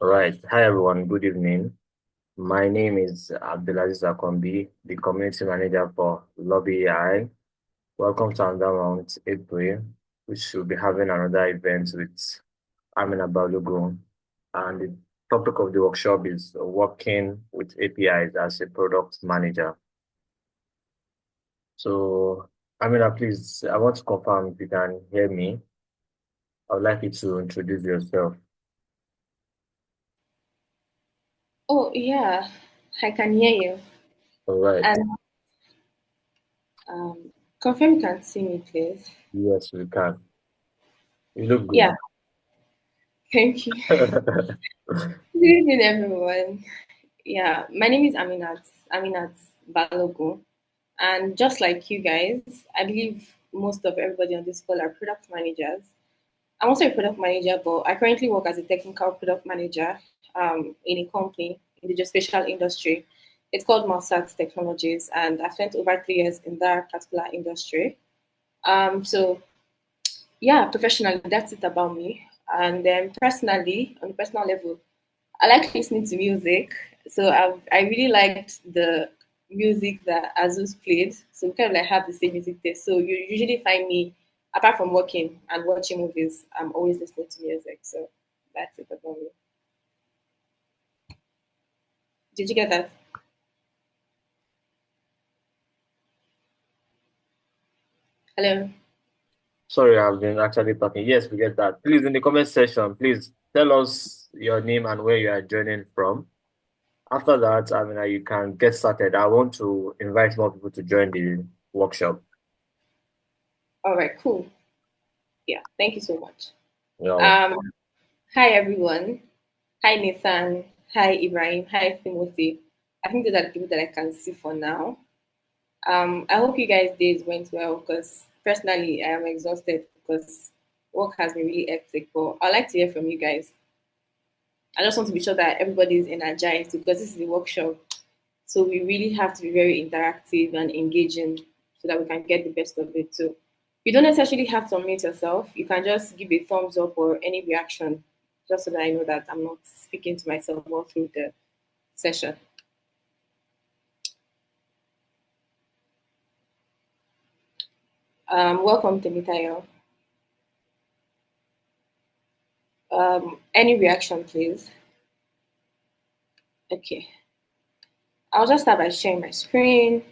All right. Hi, everyone. Good evening. My name is Abdulaziz Akanbi, the community manager for Lobby AI. Welcome to another month, April, which should be having another event with Aminat Balogun. And the topic of the workshop is working with APIs as a product manager. So, Amina, please, I want to confirm if you can hear me. I would like you to introduce yourself. Oh, yeah, I can hear you. All right. And confirm you can see me, please. Yes, we can. You look Yeah, good. thank you. Good evening, everyone. Yeah, my name is Aminat Balogun. And just like you guys, I believe most of everybody on this call are product managers. I'm also a product manager, but I currently work as a technical product manager in a company in the geospatial industry. It's called Mossad Technologies, and I spent over 3 years in that particular industry. So yeah, professionally, that's it about me. And then personally, on a personal level, I like listening to music. So I really liked the music that Azus played. So we kind of like have the same music taste. So you usually find me, apart from working and watching movies, I'm always listening to music. So that's it about me. Did you get that? Hello. Sorry, I've been actually talking. Yes, we get that. Please, in the comment section, please tell us your name and where you are joining from. After that, I mean, you can get started. I want to invite more people to join the workshop. All right, cool. Yeah, thank you so much. Yeah. Um, Hi everyone. Hi Nathan. Hi Ibrahim. Hi Timothy. I think those are the people that I can see for now. I hope you guys' days went well because personally I am exhausted because work has been really hectic. But I'd like to hear from you guys. I just want to be sure that everybody is energized because this is a workshop. So we really have to be very interactive and engaging so that we can get the best of it too. You don't necessarily have to unmute yourself. You can just give a thumbs up or any reaction just so that I know that I'm not speaking to myself all through the session. Welcome, Temitayo. Any reaction, please? Okay. I'll just start by sharing my screen,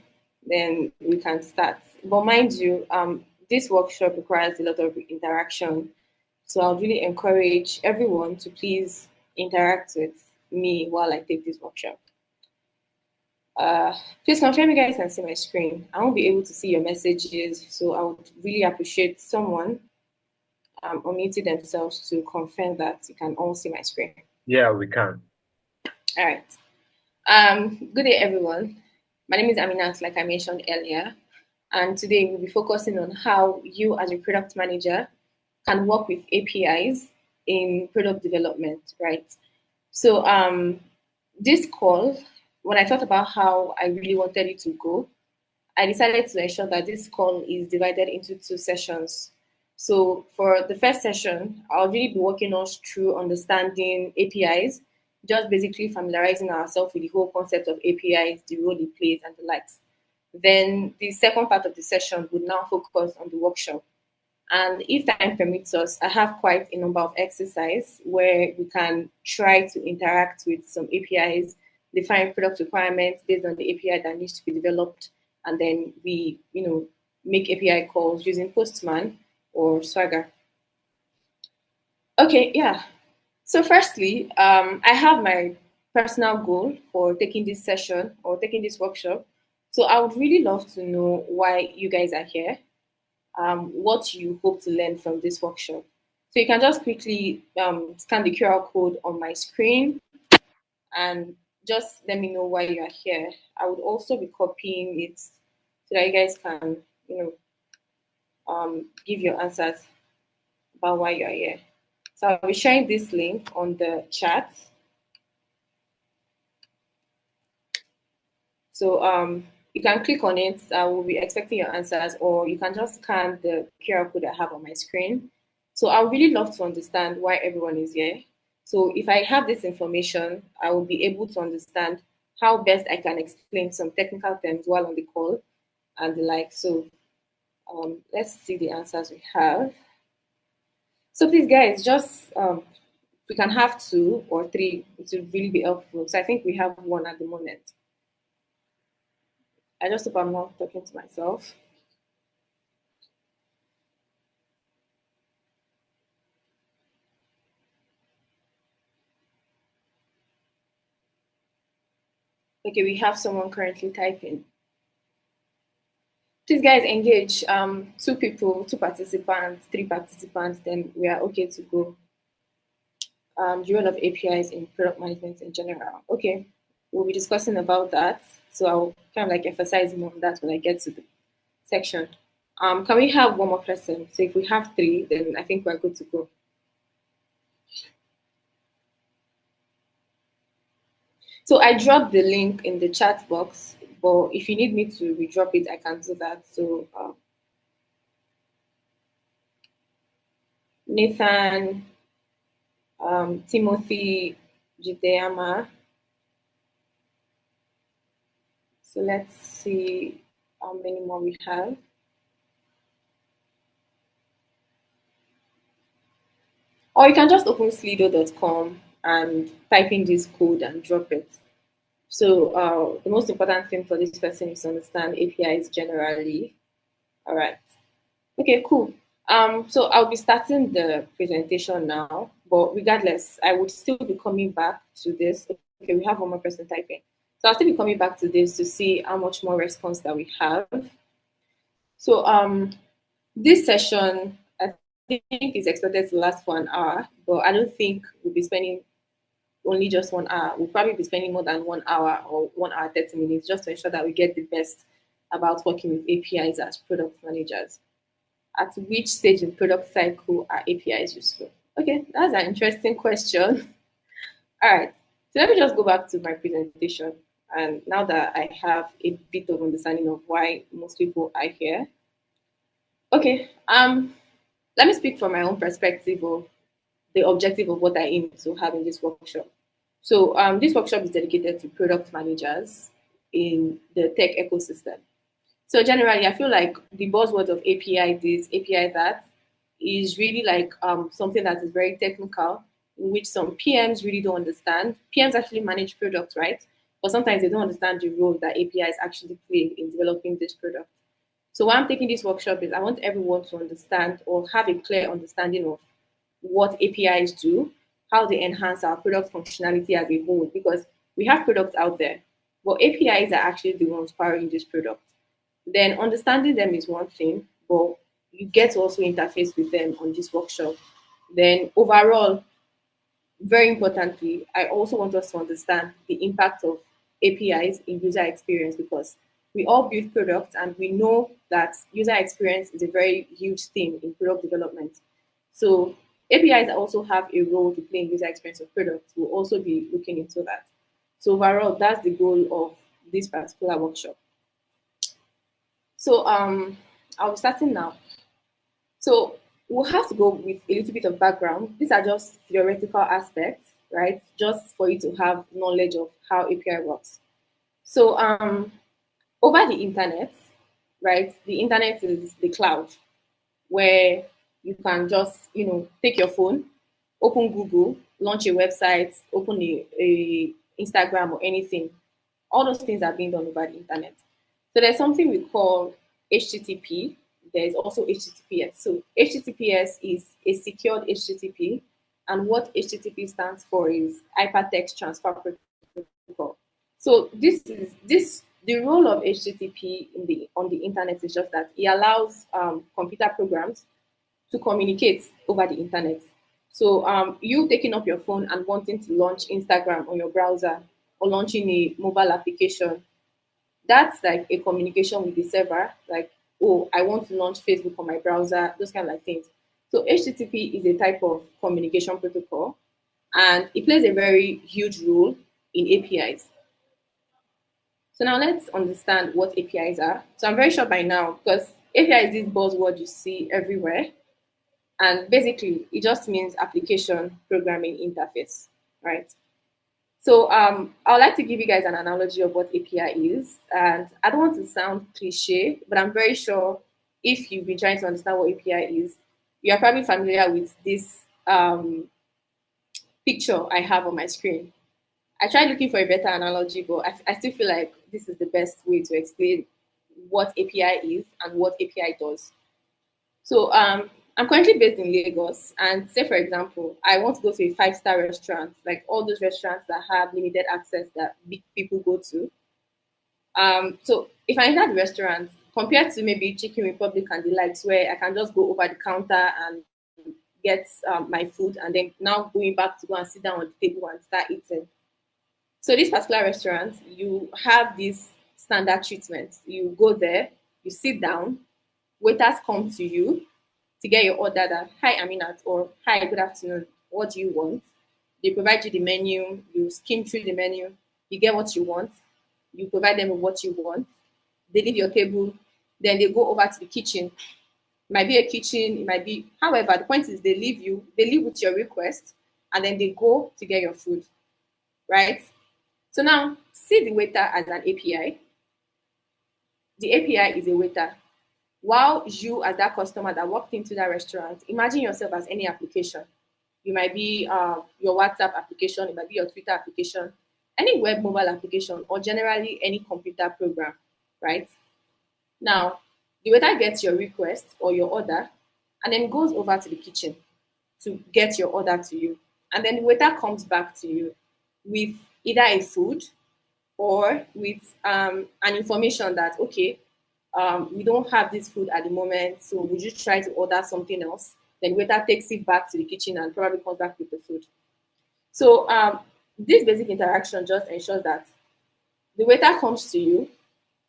then we can start. But mind you, this workshop requires a lot of interaction. So I'll really encourage everyone to please interact with me while I take this workshop. Uh, Please confirm you guys can see my screen. I won't be able to see your messages, so I would really appreciate someone unmuting themselves to confirm that you can all see my screen. Yeah, we can. All right. Good day, everyone. My name is Aminat, like I mentioned earlier, and today we'll be focusing on how you, as a product manager, can work with APIs in product development, right? So, this call, when I thought about how I really wanted it to go, I decided to ensure that this call is divided into two sessions. So for the first session, I'll really be walking us through understanding APIs, just basically familiarizing ourselves with the whole concept of APIs, the role it plays, and the likes. Then the second part of the session would now focus on the workshop. And if time permits us, I have quite a number of exercise where we can try to interact with some APIs, define product requirements based on the API that needs to be developed, and then we, make API calls using Postman or Swagger. Okay, yeah. So firstly, I have my personal goal for taking this session or taking this workshop. So I would really love to know why you guys are here, what you hope to learn from this workshop. So you can just quickly scan the QR code on my screen and just let me know why you are here. I would also be copying it so that you guys can, give your answers about why you are here. So I'll be sharing this link on the chat. So you can click on it. I will be expecting your answers, or you can just scan the QR code I have on my screen. So I would really love to understand why everyone is here. So if I have this information, I will be able to understand how best I can explain some technical terms while on the call and the like. So let's see the answers we have. So please, guys, just we can have two or three. It would really be helpful. So I think we have one at the moment. I just hope I'm not talking to myself. Okay, we have someone currently typing. Please, guys, engage. Two people, two participants, three participants, then we are okay to go. The role of APIs in product management in general. Okay, we'll be discussing about that. So I'll kind of like emphasize more on that when I get to the section. Can we have one more person? So if we have three, then I think we're good to go. So I dropped the link in the chat box, but if you need me to redrop it, I can do that. So Nathan, Timothy, Jideyama. So let's see how many more we have. Or you can just open slido.com and type in this code and drop it. So the most important thing for this person is to understand APIs generally. All right. Okay, cool. So I'll be starting the presentation now, but regardless, I would still be coming back to this. Okay, we have one more person typing. So I'll still be coming back to this to see how much more response that we have. So this session, I think is expected to last for an hour, but I don't think we'll be spending only just 1 hour. We'll probably be spending more than 1 hour or 1 hour, 30 minutes just to ensure that we get the best about working with APIs as product managers. At which stage in product cycle are APIs useful? Okay, that's an interesting question. All right, so let me just go back to my presentation. And now that I have a bit of understanding of why most people are here, okay, let me speak from my own perspective of the objective of what I aim to have in this workshop. So this workshop is dedicated to product managers in the tech ecosystem. So generally, I feel like the buzzword of API this, API that is really like something that is very technical, in which some PMs really don't understand. PMs actually manage products, right? But sometimes they don't understand the role that APIs actually play in developing this product. So why I'm taking this workshop is I want everyone to understand or have a clear understanding of what APIs do, how they enhance our product functionality as a whole, because we have products out there, but APIs are actually the ones powering this product. Then understanding them is one thing, but you get to also interface with them on this workshop. Then overall, very importantly, I also want us to understand the impact of APIs in user experience because we all build products and we know that user experience is a very huge thing in product development. So APIs also have a role to play in user experience of products. We'll also be looking into that. So overall, that's the goal of this particular workshop. So I'll be starting now. So we'll have to go with a little bit of background. These are just theoretical aspects, right? Just for you to have knowledge of how API works. So over the internet, right? The internet is the cloud where you can just, take your phone, open Google, launch a website, open a Instagram or anything. All those things are being done over the internet. So there's something we call HTTP. There's also HTTPS. So HTTPS is a secured HTTP, and what HTTP stands for is hypertext transfer protocol. So this the role of HTTP on the internet is just that it allows computer programs to communicate over the internet. So you taking up your phone and wanting to launch Instagram on your browser or launching a mobile application, that's like a communication with the server, like, oh, I want to launch Facebook on my browser, those kind of like things. So HTTP is a type of communication protocol and it plays a very huge role in APIs. So now let's understand what APIs are. So I'm very sure by now, because API is this buzzword you see everywhere. And basically, it just means application programming interface, right? So I would like to give you guys an analogy of what API is. And I don't want to sound cliche, but I'm very sure if you've been trying to understand what API is, you are probably familiar with this picture I have on my screen. I tried looking for a better analogy, but I still feel like this is the best way to explain what API is and what API does. So I'm currently based in Lagos, and say for example, I want to go to a five-star restaurant, like all those restaurants that have limited access that big people go to. So if I enter the restaurant, compared to maybe Chicken Republic and the likes, where I can just go over the counter and get my food, and then now going back to go and sit down on the table and start eating. So this particular restaurant, you have this standard treatment. You go there, you sit down, waiters come to you to get your order that, hi, Aminat, or hi, good afternoon, what do you want? They provide you the menu, you skim through the menu, you get what you want, you provide them with what you want, they leave your table, then they go over to the kitchen. It might be a kitchen, it might be, however, the point is they leave with your request, and then they go to get your food, right? So now, see the waiter as an API. The API is a waiter. While you, as that customer that walked into that restaurant, imagine yourself as any application. You might be your WhatsApp application, it might be your Twitter application, any web mobile application, or generally any computer program, right? Now, the waiter gets your request or your order and then goes over to the kitchen to get your order to you. And then the waiter comes back to you with either a food or with an information that, okay, we don't have this food at the moment, so would you try to order something else? Then waiter takes it back to the kitchen and probably comes back with the food. So this basic interaction just ensures that the waiter comes to you,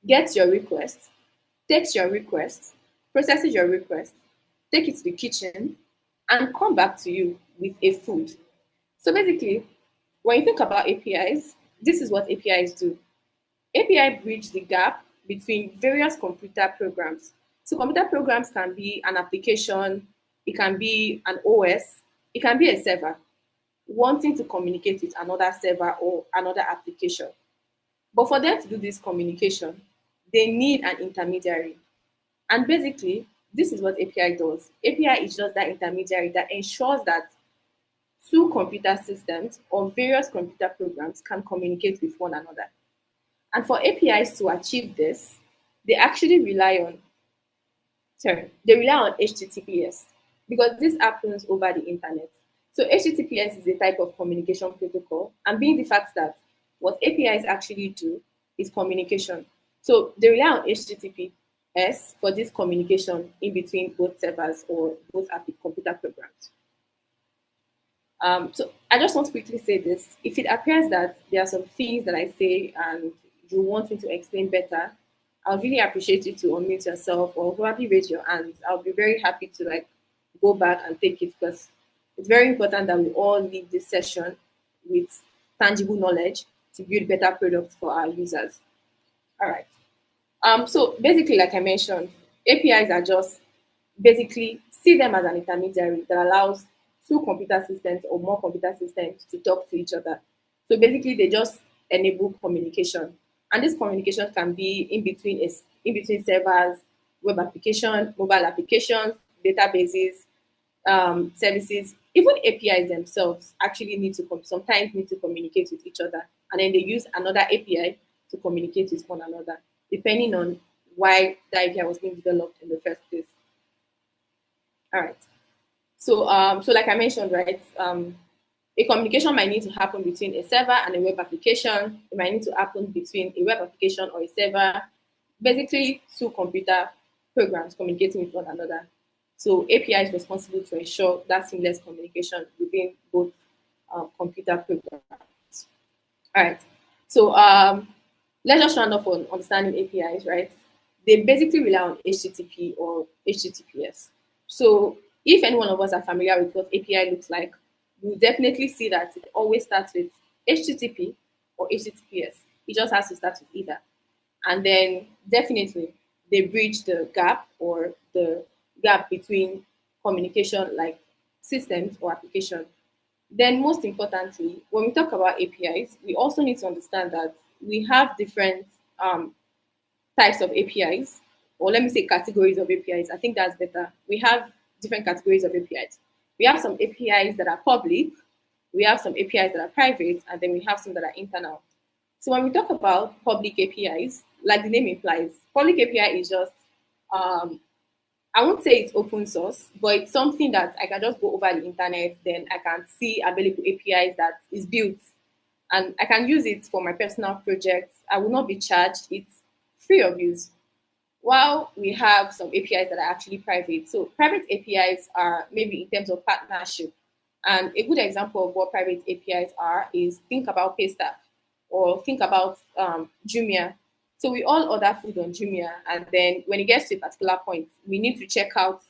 gets your request, takes your request, processes your request, take it to the kitchen, and come back to you with a food. So basically, when you think about APIs, this is what APIs do. API bridge the gap between various computer programs. So computer programs can be an application, it can be an OS, it can be a server wanting to communicate with another server or another application. But for them to do this communication, they need an intermediary. And basically, this is what API does. API is just that intermediary that ensures that two computer systems or various computer programs can communicate with one another. And for APIs to achieve this, they actually rely on, they rely on HTTPS because this happens over the internet. So HTTPS is a type of communication protocol, and being the fact that what APIs actually do is communication. So they rely on HTTPS for this communication in between both servers or both computer programs. So I just want to quickly say this. If it appears that there are some things that I say and you want me to explain better, I'll really appreciate you to unmute yourself or probably raise your hand. I'll be very happy to go back and take it because it's very important that we all leave this session with tangible knowledge to build better products for our users. All right. So basically, like I mentioned, APIs are just basically see them as an intermediary that allows two computer systems or more computer systems to talk to each other. So basically, they just enable communication, and this communication can be in between servers, web application, mobile applications, databases, services. Even APIs themselves actually sometimes need to communicate with each other, and then they use another API to communicate with one another, depending on why the API was being developed in the first place. All right. So like I mentioned, right, a communication might need to happen between a server and a web application. It might need to happen between a web application or a server. Basically, two computer programs communicating with one another. So API is responsible to ensure that seamless communication within both computer programs. All right. So let's just round off on understanding APIs, right? They basically rely on HTTP or HTTPS. So if any one of us are familiar with what API looks like, we'll definitely see that it always starts with HTTP or HTTPS. It just has to start with either. And then definitely they bridge the gap or the gap between communication like systems or application. Then most importantly, when we talk about APIs, we also need to understand that we have different types of APIs, or let me say categories of APIs. I think that's better. We have different categories of APIs. We have some APIs that are public, we have some APIs that are private, and then we have some that are internal. So when we talk about public APIs, like the name implies, public API is just I won't say it's open source, but it's something that I can just go over the internet, then I can see available APIs that is built and I can use it for my personal projects. I will not be charged. It's free of use. While we have some APIs that are actually private. So private APIs are maybe in terms of partnership. And a good example of what private APIs are is think about Paystack or think about Jumia. So we all order food on Jumia, and then when it gets to a particular point, we need to check out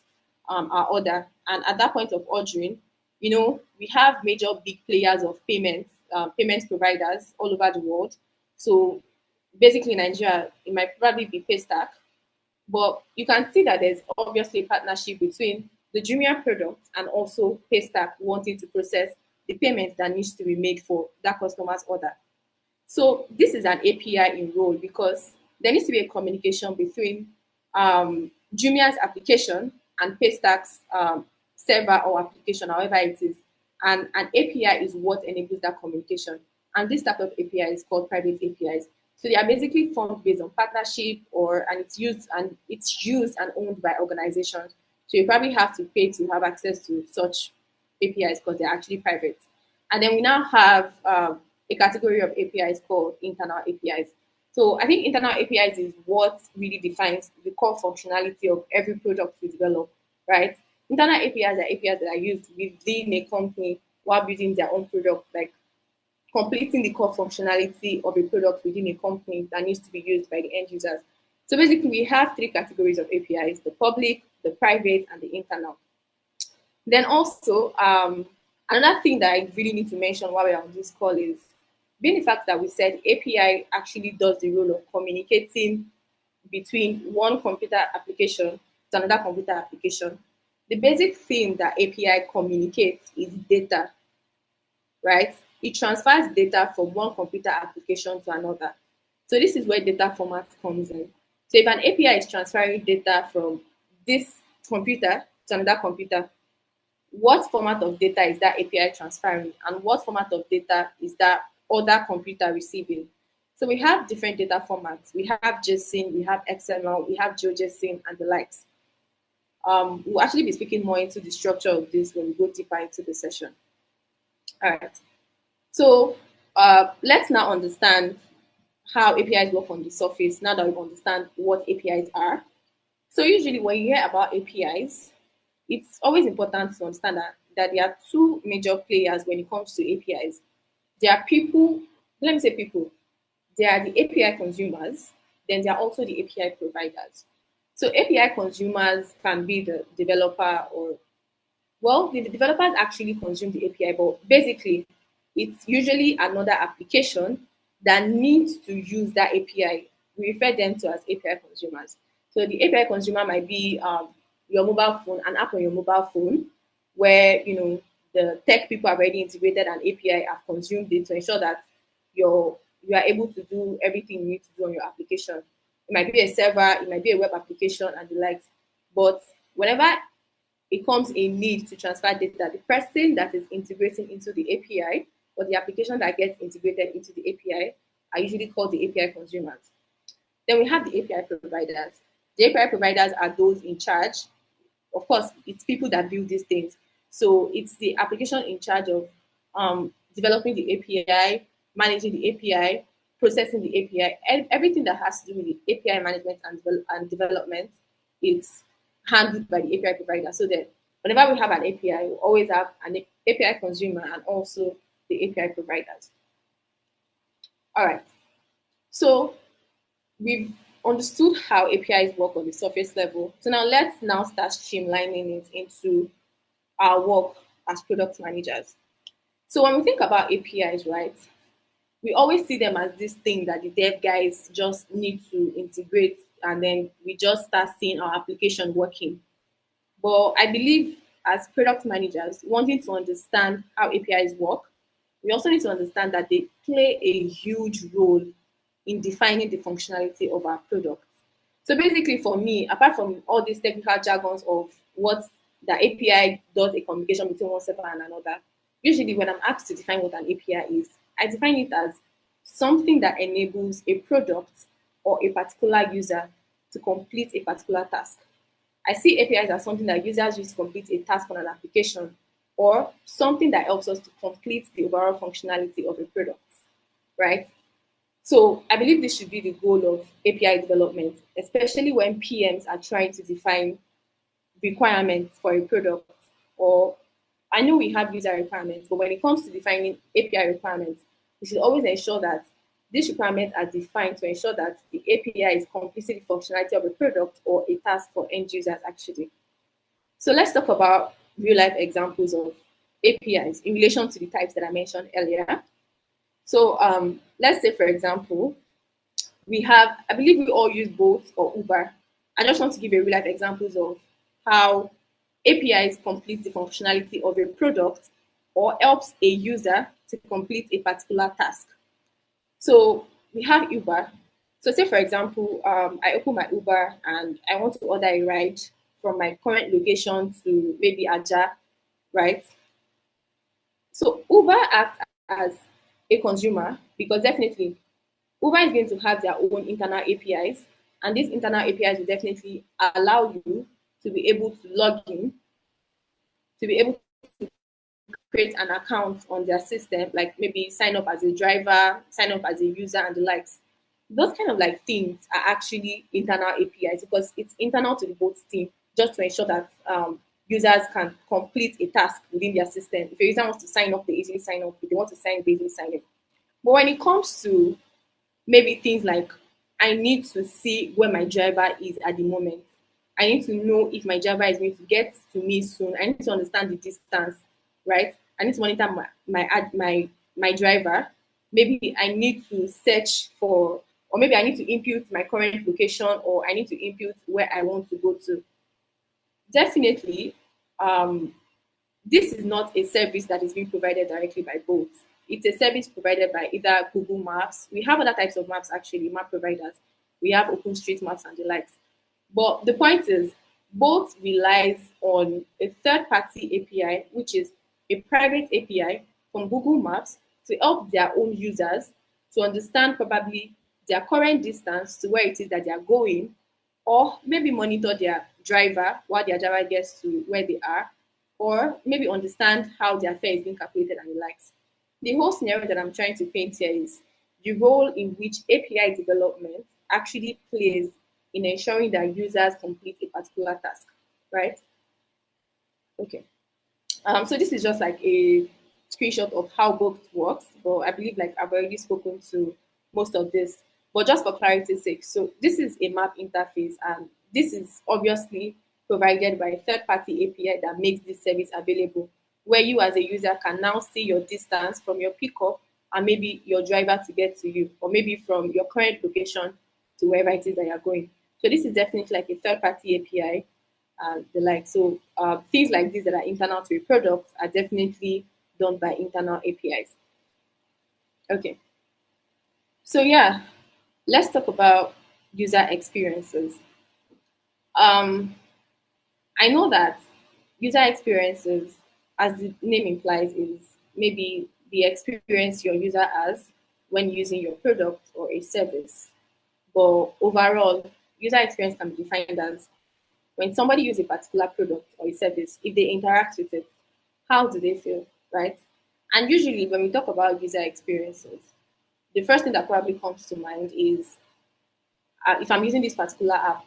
our order. And at that point of ordering, we have major big players of payments, payment providers all over the world. So basically, in Nigeria, it might probably be Paystack, but you can see that there's obviously a partnership between the Jumia product and also Paystack wanting to process the payment that needs to be made for that customer's order. So this is an API in role because there needs to be a communication between Jumia's application and Paystack's server or application, however it is. And an API is what enables that communication. And this type of API is called private APIs. So they are basically formed based on partnership and it's used and owned by organizations. So you probably have to pay to have access to such APIs because they're actually private. And then we now have a category of APIs called internal APIs. So I think internal APIs is what really defines the core functionality of every product we develop, right? Internal APIs are APIs that are used within a company while building their own product, like completing the core functionality of a product within a company that needs to be used by the end users. So basically, we have three categories of APIs: the public, the private, and the internal. Then also, another thing that I really need to mention while we're on this call is being the fact that we said API actually does the role of communicating between one computer application to another computer application. The basic thing that API communicates is data, right? It transfers data from one computer application to another. So this is where data format comes in. So if an API is transferring data from this computer to another computer, what format of data is that API transferring and what format of data is that other computer receiving? So we have different data formats. We have JSON, we have XML, we have GeoJSON and the likes. We'll actually be speaking more into the structure of this when we go deeper into the session. All right. So let's now understand how APIs work on the surface now that we understand what APIs are. So usually when you hear about APIs, it's always important to understand that there are two major players when it comes to APIs. There are people, let me say people, there are the API consumers, then there are also the API providers. So API consumers can be the developer the developers actually consume the API, but basically it's usually another application that needs to use that API. We refer them to as API consumers. So the API consumer might be your mobile phone, an app on your mobile phone, where the tech people have already integrated an API, have consumed it to ensure that you are able to do everything you need to do on your application. It might be a server, it might be a web application, and the likes. But whenever it comes a need to transfer data, the person that is integrating into the API or the application that gets integrated into the API are usually called the API consumers. Then we have the API providers. The API providers are those in charge. Of course, it's people that build these things. So it's the application in charge of developing the API, managing the API, processing the API, and everything that has to do with the API management and development is handled by the API provider. So that whenever we have an API, we always have an API consumer and also the API providers. All right. So we've understood how APIs work on the surface level. So now let's start streamlining it into our work as product managers. So when we think about APIs, right, we always see them as this thing that the dev guys just need to integrate and then we just start seeing our application working. But I believe as product managers, wanting to understand how APIs work, we also need to understand that they play a huge role in defining the functionality of our product. So basically, for me, apart from all these technical jargons of what the API does a communication between one server and another, usually when I'm asked to define what an API is, I define it as something that enables a product or a particular user to complete a particular task. I see APIs as something that users use to complete a task on an application or something that helps us to complete the overall functionality of a product, right? So I believe this should be the goal of API development, especially when PMs are trying to define requirements for a product. Or I know we have user requirements, but when it comes to defining API requirements, we should always ensure that these requirements are defined to ensure that the API is completing the functionality of a product or a task for end users actually. So let's talk about real life examples of APIs in relation to the types that I mentioned earlier. So let's say, for example, we have, I believe we all use Bolt or Uber. I just want to give a real life examples of how APIs complete the functionality of a product or helps a user to complete a particular task. So we have Uber. So say, for example, I open my Uber and I want to order a ride from my current location to maybe Aja, right? So Uber acts as a consumer because definitely Uber is going to have their own internal APIs, and these internal APIs will definitely allow you to be able to log in, to be able to create an account on their system, like maybe sign up as a driver, sign up as a user, and the likes. Those kind of like things are actually internal APIs because it's internal to the both team, just to ensure that users can complete a task within their system. If a user wants to sign up, they easily sign up. If they want to sign, they easily sign up. But when it comes to maybe things like I need to see where my driver is at the moment. I need to know if my driver is going to get to me soon. I need to understand the distance, right? I need to monitor my driver. Maybe I need to search for, or maybe I need to input my current location, or I need to input where I want to go to. Definitely, um, this is not a service that is being provided directly by Bolt. It's a service provided by either Google Maps. We have other types of maps actually, map providers. We have OpenStreetMaps and the likes. But the point is, Bolt relies on a third-party API, which is a private API from Google Maps to help their own users to understand probably their current distance to where it is that they are going, or maybe monitor their driver while their driver gets to where they are, or maybe understand how their fare is being calculated and the likes. The whole scenario that I'm trying to paint here is the role in which API development actually plays in ensuring that users complete a particular task, right? Okay. So this is just like a screenshot of how book works, but I believe like I've already spoken to most of this. But just for clarity's sake, so this is a map interface, and this is obviously provided by a third-party API that makes this service available, where you as a user can now see your distance from your pickup and maybe your driver to get to you, or maybe from your current location to wherever it is that you're going. So this is definitely like a third-party API and the like. So things like this that are internal to a product are definitely done by internal APIs. Okay. So yeah, let's talk about user experiences. Um, I know that user experiences, as the name implies, is maybe the experience your user has when using your product or a service. But overall, user experience can be defined as when somebody uses a particular product or a service, if they interact with it, how do they feel, right? And usually, when we talk about user experiences, the first thing that probably comes to mind is if I'm using this particular app,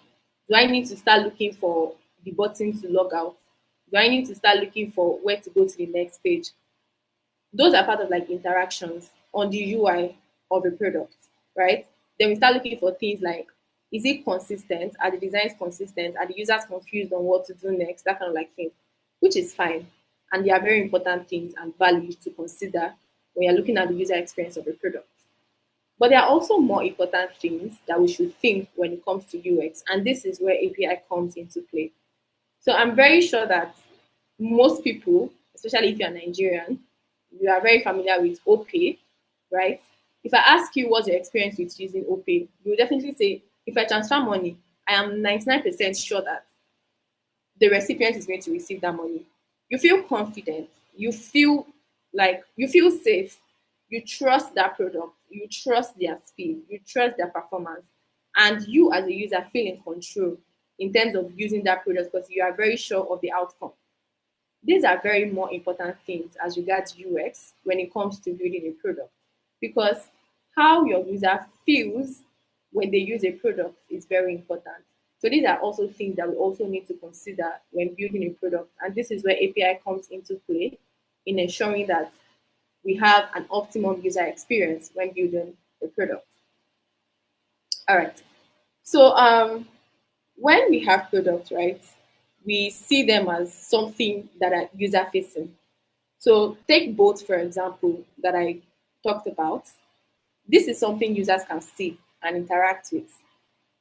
do I need to start looking for the button to log out? Do I need to start looking for where to go to the next page? Those are part of like interactions on the UI of a product, right? Then we start looking for things like, is it consistent? Are the designs consistent? Are the users confused on what to do next? That kind of like thing, which is fine. And they are very important things and values to consider when you're looking at the user experience of a product. But there are also more important things that we should think when it comes to UX, and this is where API comes into play. So I'm very sure that most people, especially if you're Nigerian, you are very familiar with OPay, right? If I ask you what's your experience with using OPay, you will definitely say, if I transfer money, I am 99% sure that the recipient is going to receive that money. You feel confident. You feel safe. You trust that product. You trust their speed. You trust their performance. And you as a user feel in control in terms of using that product because you are very sure of the outcome. These are very more important things as regards UX when it comes to building a product because how your user feels when they use a product is very important. So these are also things that we also need to consider when building a product. And this is where API comes into play in ensuring that we have an optimum user experience when building a product. All right. So when we have products, right, we see them as something that are user facing. So take boats, for example, that I talked about. This is something users can see and interact with.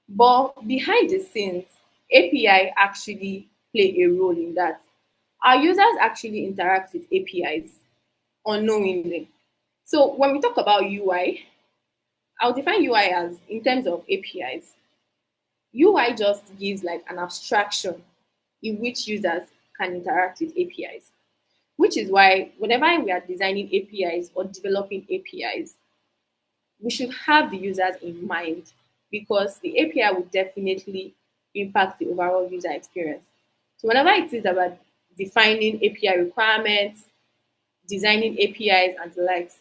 But behind the scenes, API actually play a role in that. Our users actually interact with APIs unknowingly. So when we talk about UI, I'll define UI as in terms of APIs. UI just gives like an abstraction in which users can interact with APIs, which is why whenever we are designing APIs or developing APIs, we should have the users in mind because the API will definitely impact the overall user experience. So whenever it is about defining API requirements, designing APIs and the likes,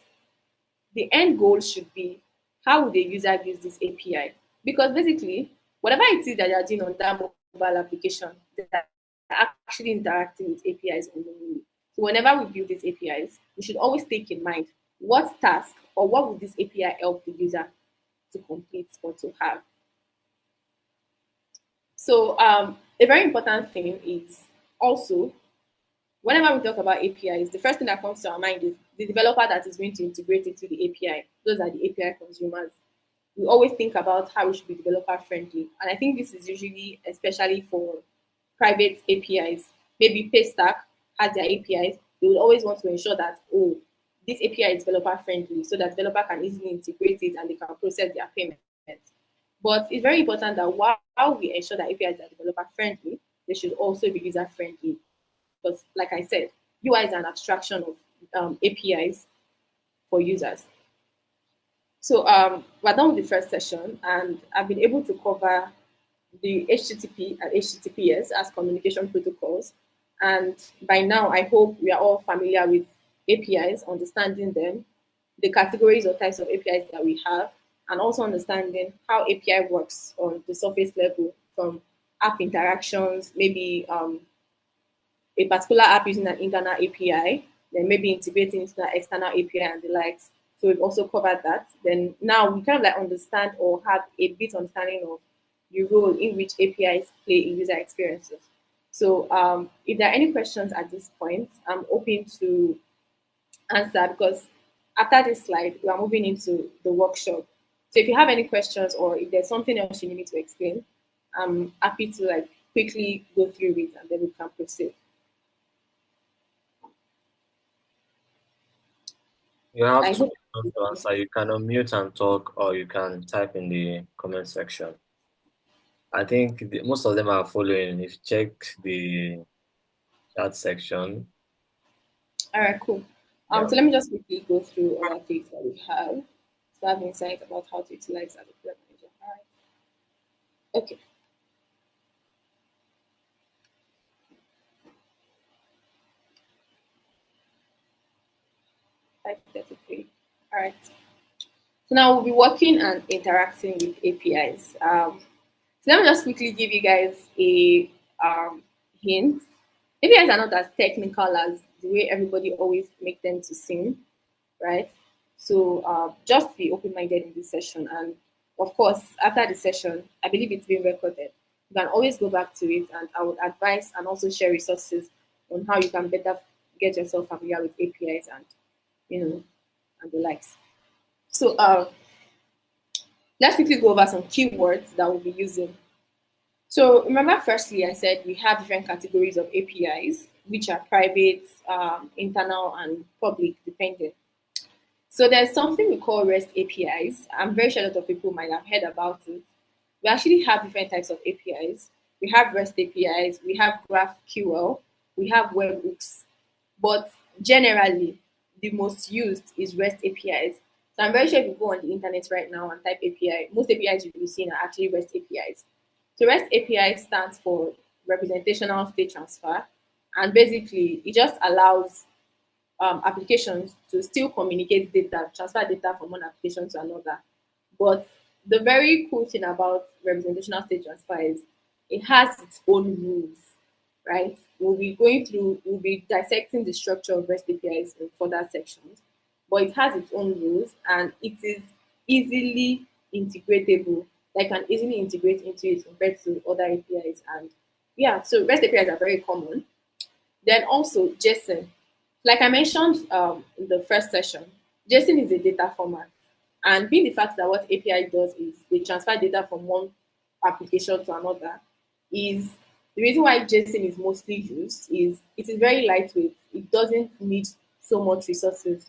the end goal should be how would the user use this API? Because basically, whatever it is that you're doing on that mobile application, they're actually interacting with APIs only. So whenever we build these APIs, we should always take in mind what task or what would this API help the user to complete or to have. So a very important thing is also whenever we talk about APIs, the first thing that comes to our mind is the developer that is going to integrate it to the API. Those are the API consumers. We always think about how we should be developer friendly. And I think this is usually, especially for private APIs, maybe Paystack has their APIs. They will always want to ensure that, oh, this API is developer friendly so that developer can easily integrate it and they can process their payments. But it's very important that while we ensure that APIs are developer friendly, they should also be user friendly because, like I said, UI is an abstraction of APIs for users. So we're done with the first session, and I've been able to cover the HTTP and HTTPS as communication protocols. And by now, I hope we are all familiar with APIs, understanding them, the categories or types of APIs that we have, and also understanding how API works on the surface level from app interactions, maybe a particular app using an internal API, then maybe integrating into an external API and the likes. So we've also covered that. Then now we kind of like understand or have a bit understanding of the role in which APIs play in user experiences. So if there are any questions at this point, I'm open to answer because after this slide, we are moving into the workshop. So if you have any questions or if there's something else you need me to explain, I'm happy to like quickly go through it and then we can proceed. You have I two hope. questions to answer. You can unmute and talk, or you can type in the comment section. I think most of them are following. If you check the chat section, All right, cool. yeah. So let me just quickly go through other things that we have to have insight about how to utilize as a product manager. All right. Okay. 5:33. All right. So now we'll be working and interacting with APIs. So let me just quickly give you guys a hint. APIs are not as technical as the way everybody always make them to seem, right? So just be open-minded in this session. And of course, after the session, I believe it's being recorded. You can always go back to it, and I would advise and also share resources on how you can better get yourself familiar with APIs and and the likes. So let's quickly go over some keywords that we'll be using. So remember, firstly, I said we have different categories of APIs, which are private, internal, and public, dependent. So there's something we call REST APIs. I'm very sure a lot of people might have heard about it. We actually have different types of APIs. We have REST APIs, we have GraphQL, we have webhooks, but generally the most used is REST APIs. So I'm very sure if you go on the internet right now and type API, most APIs you'll be seeing are actually REST APIs. So REST API stands for representational state transfer, and basically it just allows applications to still communicate data, transfer data from one application to another. But the very cool thing about representational state transfer is it has its own rules, right? We'll be dissecting the structure of REST APIs in further sections, but it has its own rules and it is easily integratable. Like can easily integrate into it compared to other APIs. And yeah, so REST APIs are very common. Then also JSON. Like I mentioned in the first session, JSON is a data format. And being the fact that what API does is they transfer data from one application to another, is the reason why JSON is mostly used is it is very lightweight. It doesn't need so much resources,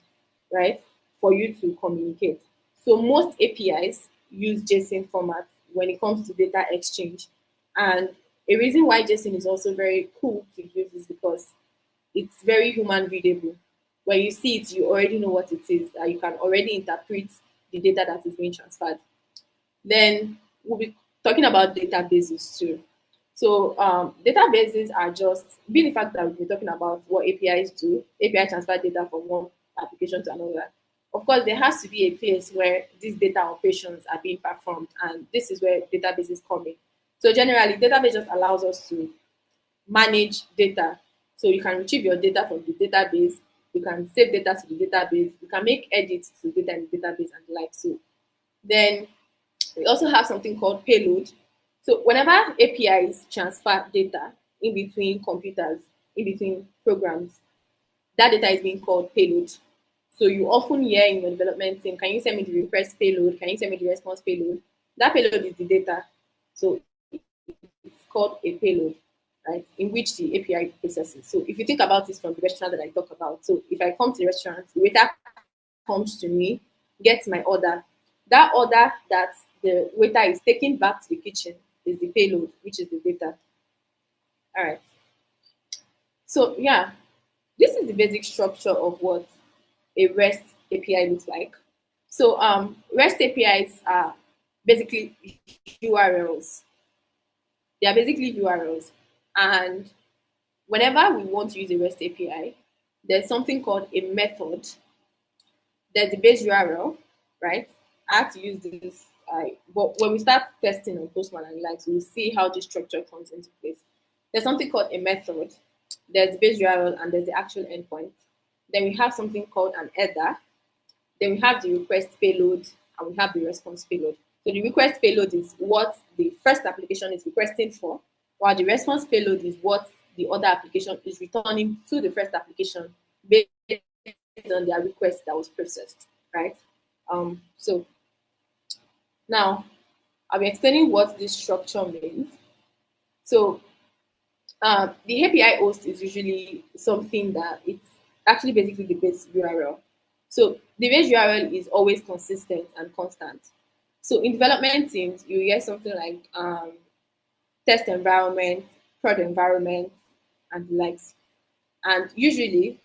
right, for you to communicate. So most APIs use JSON format when it comes to data exchange. And a reason why JSON is also very cool to use is because it's very human readable. When you see it, you already know what it is, that you can already interpret the data that is being transferred. Then we'll be talking about databases too. So databases are just, being the fact that we'll be talking about what APIs do, API transfer data from one application to another. Of course, there has to be a place where these data operations are being performed, and this is where databases come in. So generally, database just allows us to manage data. So you can retrieve your data from the database, you can save data to the database, you can make edits to data in the database and the like. So then we also have something called payload. So whenever APIs transfer data in between computers, in between programs, that data is being called payload. So you often hear in your development team, can you send me the request payload? Can you send me the response payload? That payload is the data. So it's called a payload, right, in which the API processes. So if you think about this from the restaurant that I talk about, so if I come to the restaurant, the waiter comes to me, gets my order. That order that the waiter is taking back to the kitchen is the payload, which is the data. All right. So yeah, this is the basic structure of what a REST API looks like. So REST APIs are basically URLs. They are basically URLs. And whenever we want to use a REST API, there's something called a method. There's the base URL, right? I have to use this. But when we start testing on Postman and likes, we'll see how this structure comes into place. There's something called a method. There's the base URL and there's the actual endpoint. Then we have something called an header. Then we have the request payload and we have the response payload. So the request payload is what the first application is requesting for, while the response payload is what the other application is returning to the first application based on their request that was processed, right? So now I'll be explaining what this structure means. So the API host is usually something that it's actually basically the base URL. So the base URL is always consistent and constant. So in development teams, you hear something like test environment, prod environment, and the likes. And usually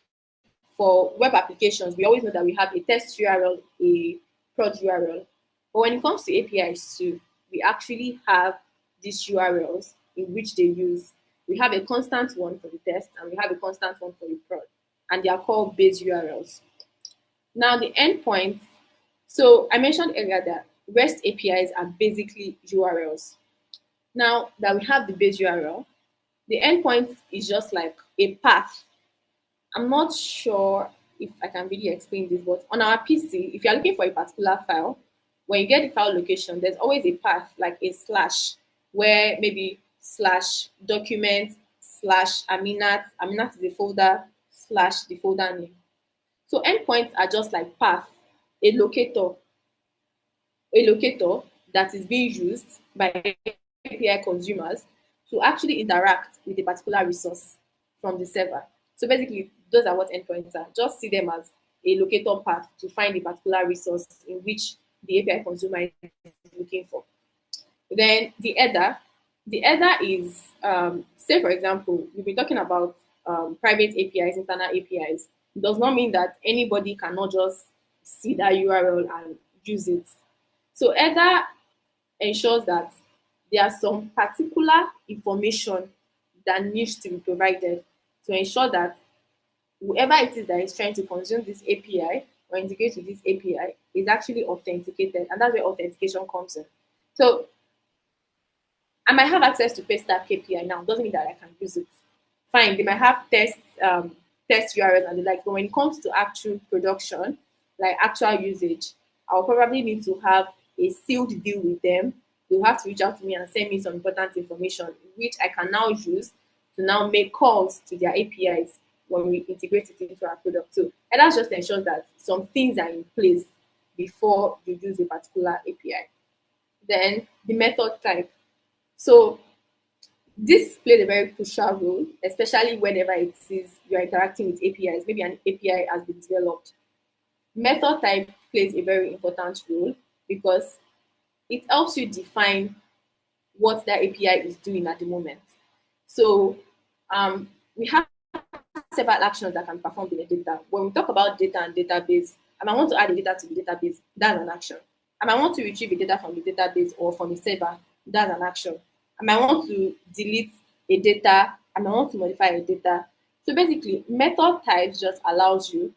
for web applications, we always know that we have a test URL, a prod URL. But when it comes to APIs too, we actually have these URLs in which they use. We have a constant one for the test and we have a constant one for the prod. And they are called base URLs. Now the endpoint. So I mentioned earlier that REST APIs are basically URLs. Now that we have the base URL, the endpoint is just like a path. I'm not sure if I can really explain this, but on our PC, if you're looking for a particular file, when you get the file location, there's always a path, like a slash, where maybe slash document slash Aminat, Aminat is the folder, slash the folder name. So endpoints are just like path, a locator, a locator that is being used by API consumers to actually interact with a particular resource from the server. So basically, those are what endpoints are. Just see them as a locator path to find a particular resource in which the API consumer is looking for. Then the header is, say for example, we've been talking about private APIs, internal APIs. It does not mean that anybody cannot just see that URL and use it. So header ensures that there are some particular information that needs to be provided to ensure that whoever it is that is trying to consume this API or integrate with this API is actually authenticated, and that's where authentication comes in. So I might have access to PayStack KPI now. Doesn't mean that I can use it. Fine, they might have test URLs and the like, but when it comes to actual production, like actual usage, I'll probably need to have a sealed deal with them. They'll have to reach out to me and send me some important information, which I can now use to now make calls to their APIs when we integrate it into our product too. And that just ensures that some things are in place before you use a particular API. Then the method type. So this played a very crucial role, especially whenever it is you're interacting with APIs. Maybe an API has been developed. Method type plays a very important role because it helps you define what that API is doing at the moment. So we have several actions that can perform in the data. When we talk about data and database, I might want to add a data to the database, that's an action. I might want to retrieve the data from the database or from the server, that's an action. I might want to delete a data, I might want to modify a data. So basically, method types just allows you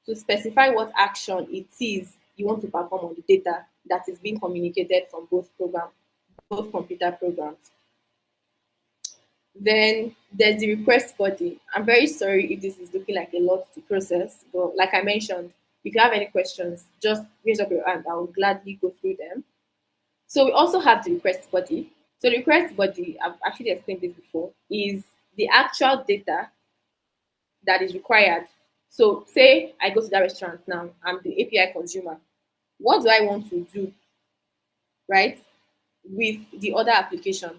to specify what action it is you want to perform on the data that is being communicated from both computer programs. Then there's the request body. I'm very sorry if this is looking like a lot to process, but like I mentioned, if you have any questions, just raise up your hand. I will gladly go through them. So we also have the request body. So the request body, I've actually explained this before, is the actual data that is required. So say I go to that restaurant now, I'm the API consumer. What do I want to do, right, with the other application?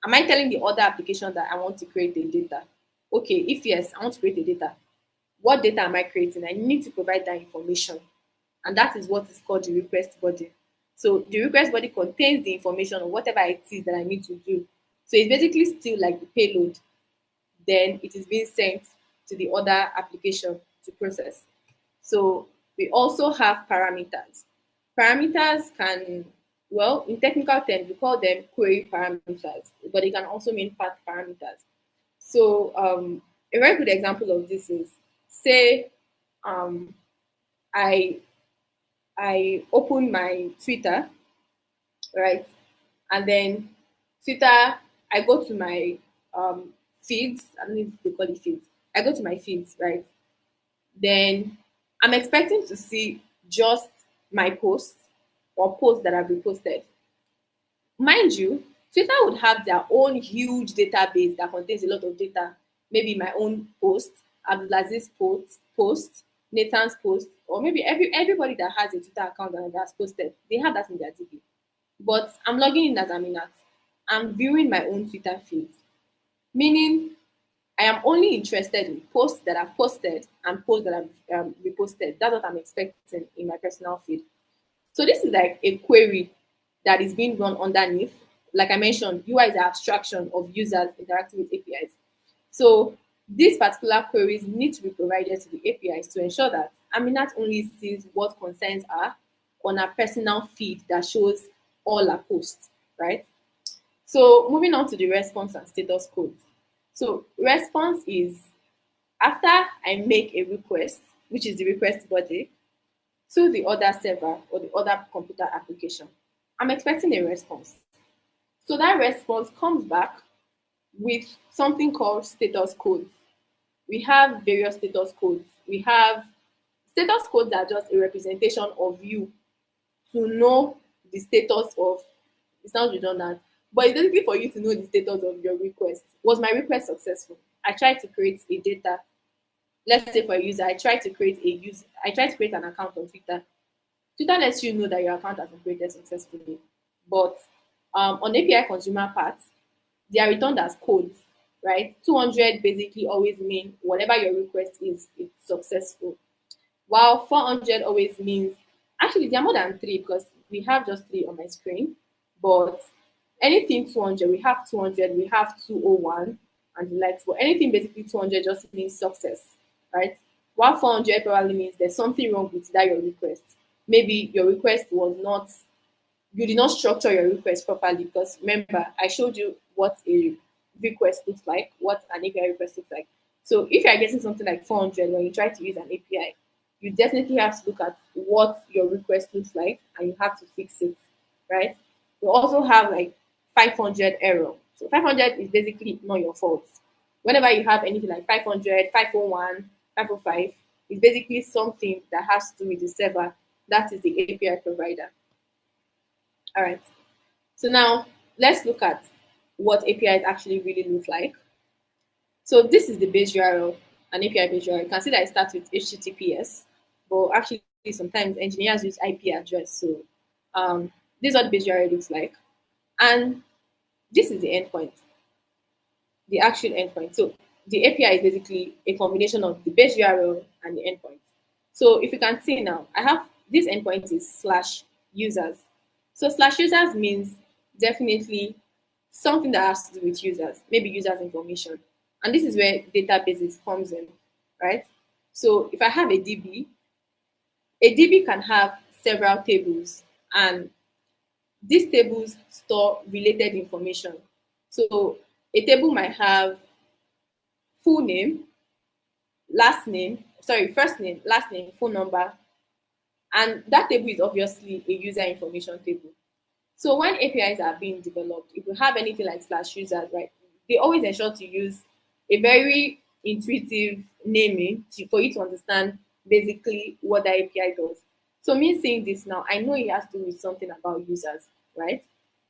Am I telling the other application that I want to create the data? Okay, if yes, I want to create the data. What data am I creating? I need to provide that information. And that is what is called the request body. So the request body contains the information of whatever it is that I need to do. So it's basically still like the payload. Then it is being sent to the other application to process. So we also have parameters. Parameters can, well, in technical terms, we call them query parameters, but they can also mean path parameters. So a very good example of this is, say, I open my Twitter, right, and then Twitter, I go to my feeds. I don't know if they call it feeds. I go to my feeds, right? Then I'm expecting to see just my posts or posts that have been posted. Mind you, Twitter would have their own huge database that contains a lot of data. Maybe my own post, Abdulaziz post, Nathan's post, or maybe everybody that has a Twitter account that has posted, they have that in their DB. But I'm logging in as Aminat. I'm viewing my own Twitter feed, meaning I am only interested in posts that I've posted and posts that I've reposted. That's what I'm expecting in my personal feed. So this is like a query that is being run underneath. Like I mentioned, UI is an abstraction of users interacting with APIs. So these particular queries need to be provided to the APIs to ensure that Aminat only sees what concerns her on her personal feed that shows all her posts, right? So moving on to the response and status codes. So response is after I make a request, which is the request body, to the other server or the other computer application, I'm expecting a response. So that response comes back with something called status codes. We have various status codes. We have status codes that are just a representation of you to know the status of, it sounds redundant, but it's basically for you to know the status of your request. Was my request successful? I tried to create a data. Let's say for a user, I tried to create an account on Twitter. Twitter lets you know that your account has been created successfully. But On API consumer part, they are returned as codes, right? 200 basically always mean whatever your request is, it's successful. While 400 always means, actually there are more than three because we have just three on my screen, but anything 200, we have 200, we have 201 and the likes, but anything basically 200 just means success, right? While 400 probably means there's something wrong with that your request. Maybe your request was not, you did not structure your request properly, because remember I showed you what a request looks like, what an API request looks like. So if you are getting something like 400 when you try to use an API, you definitely have to look at what your request looks like and you have to fix it, right? You also have like 500 error. So 500 is basically not your fault. Whenever you have anything like 500, 501, 505, it's basically something that has to do with the server, that is the API provider. All right. So now let's look at what APIs actually really look like. So this is the base URL, an API base URL. You can see that it starts with HTTPS, but actually sometimes engineers use IP address. So this is what the base URL looks like. And this is the endpoint, the actual endpoint. So the API is basically a combination of the base URL and the endpoint. So if you can see now, I have this endpoint is slash users. So slash users means definitely something that has to do with users, maybe users information. And this is where databases comes in, right? So if I have a DB can have several tables, and these tables store related information. So a table might have full name, first name, last name, phone number, and that table is obviously a user information table. So when APIs are being developed, if you have anything like slash users, right, they always ensure to use a very intuitive naming for you to understand basically what the API does. So me saying this now, I know it has to do with something about users, right?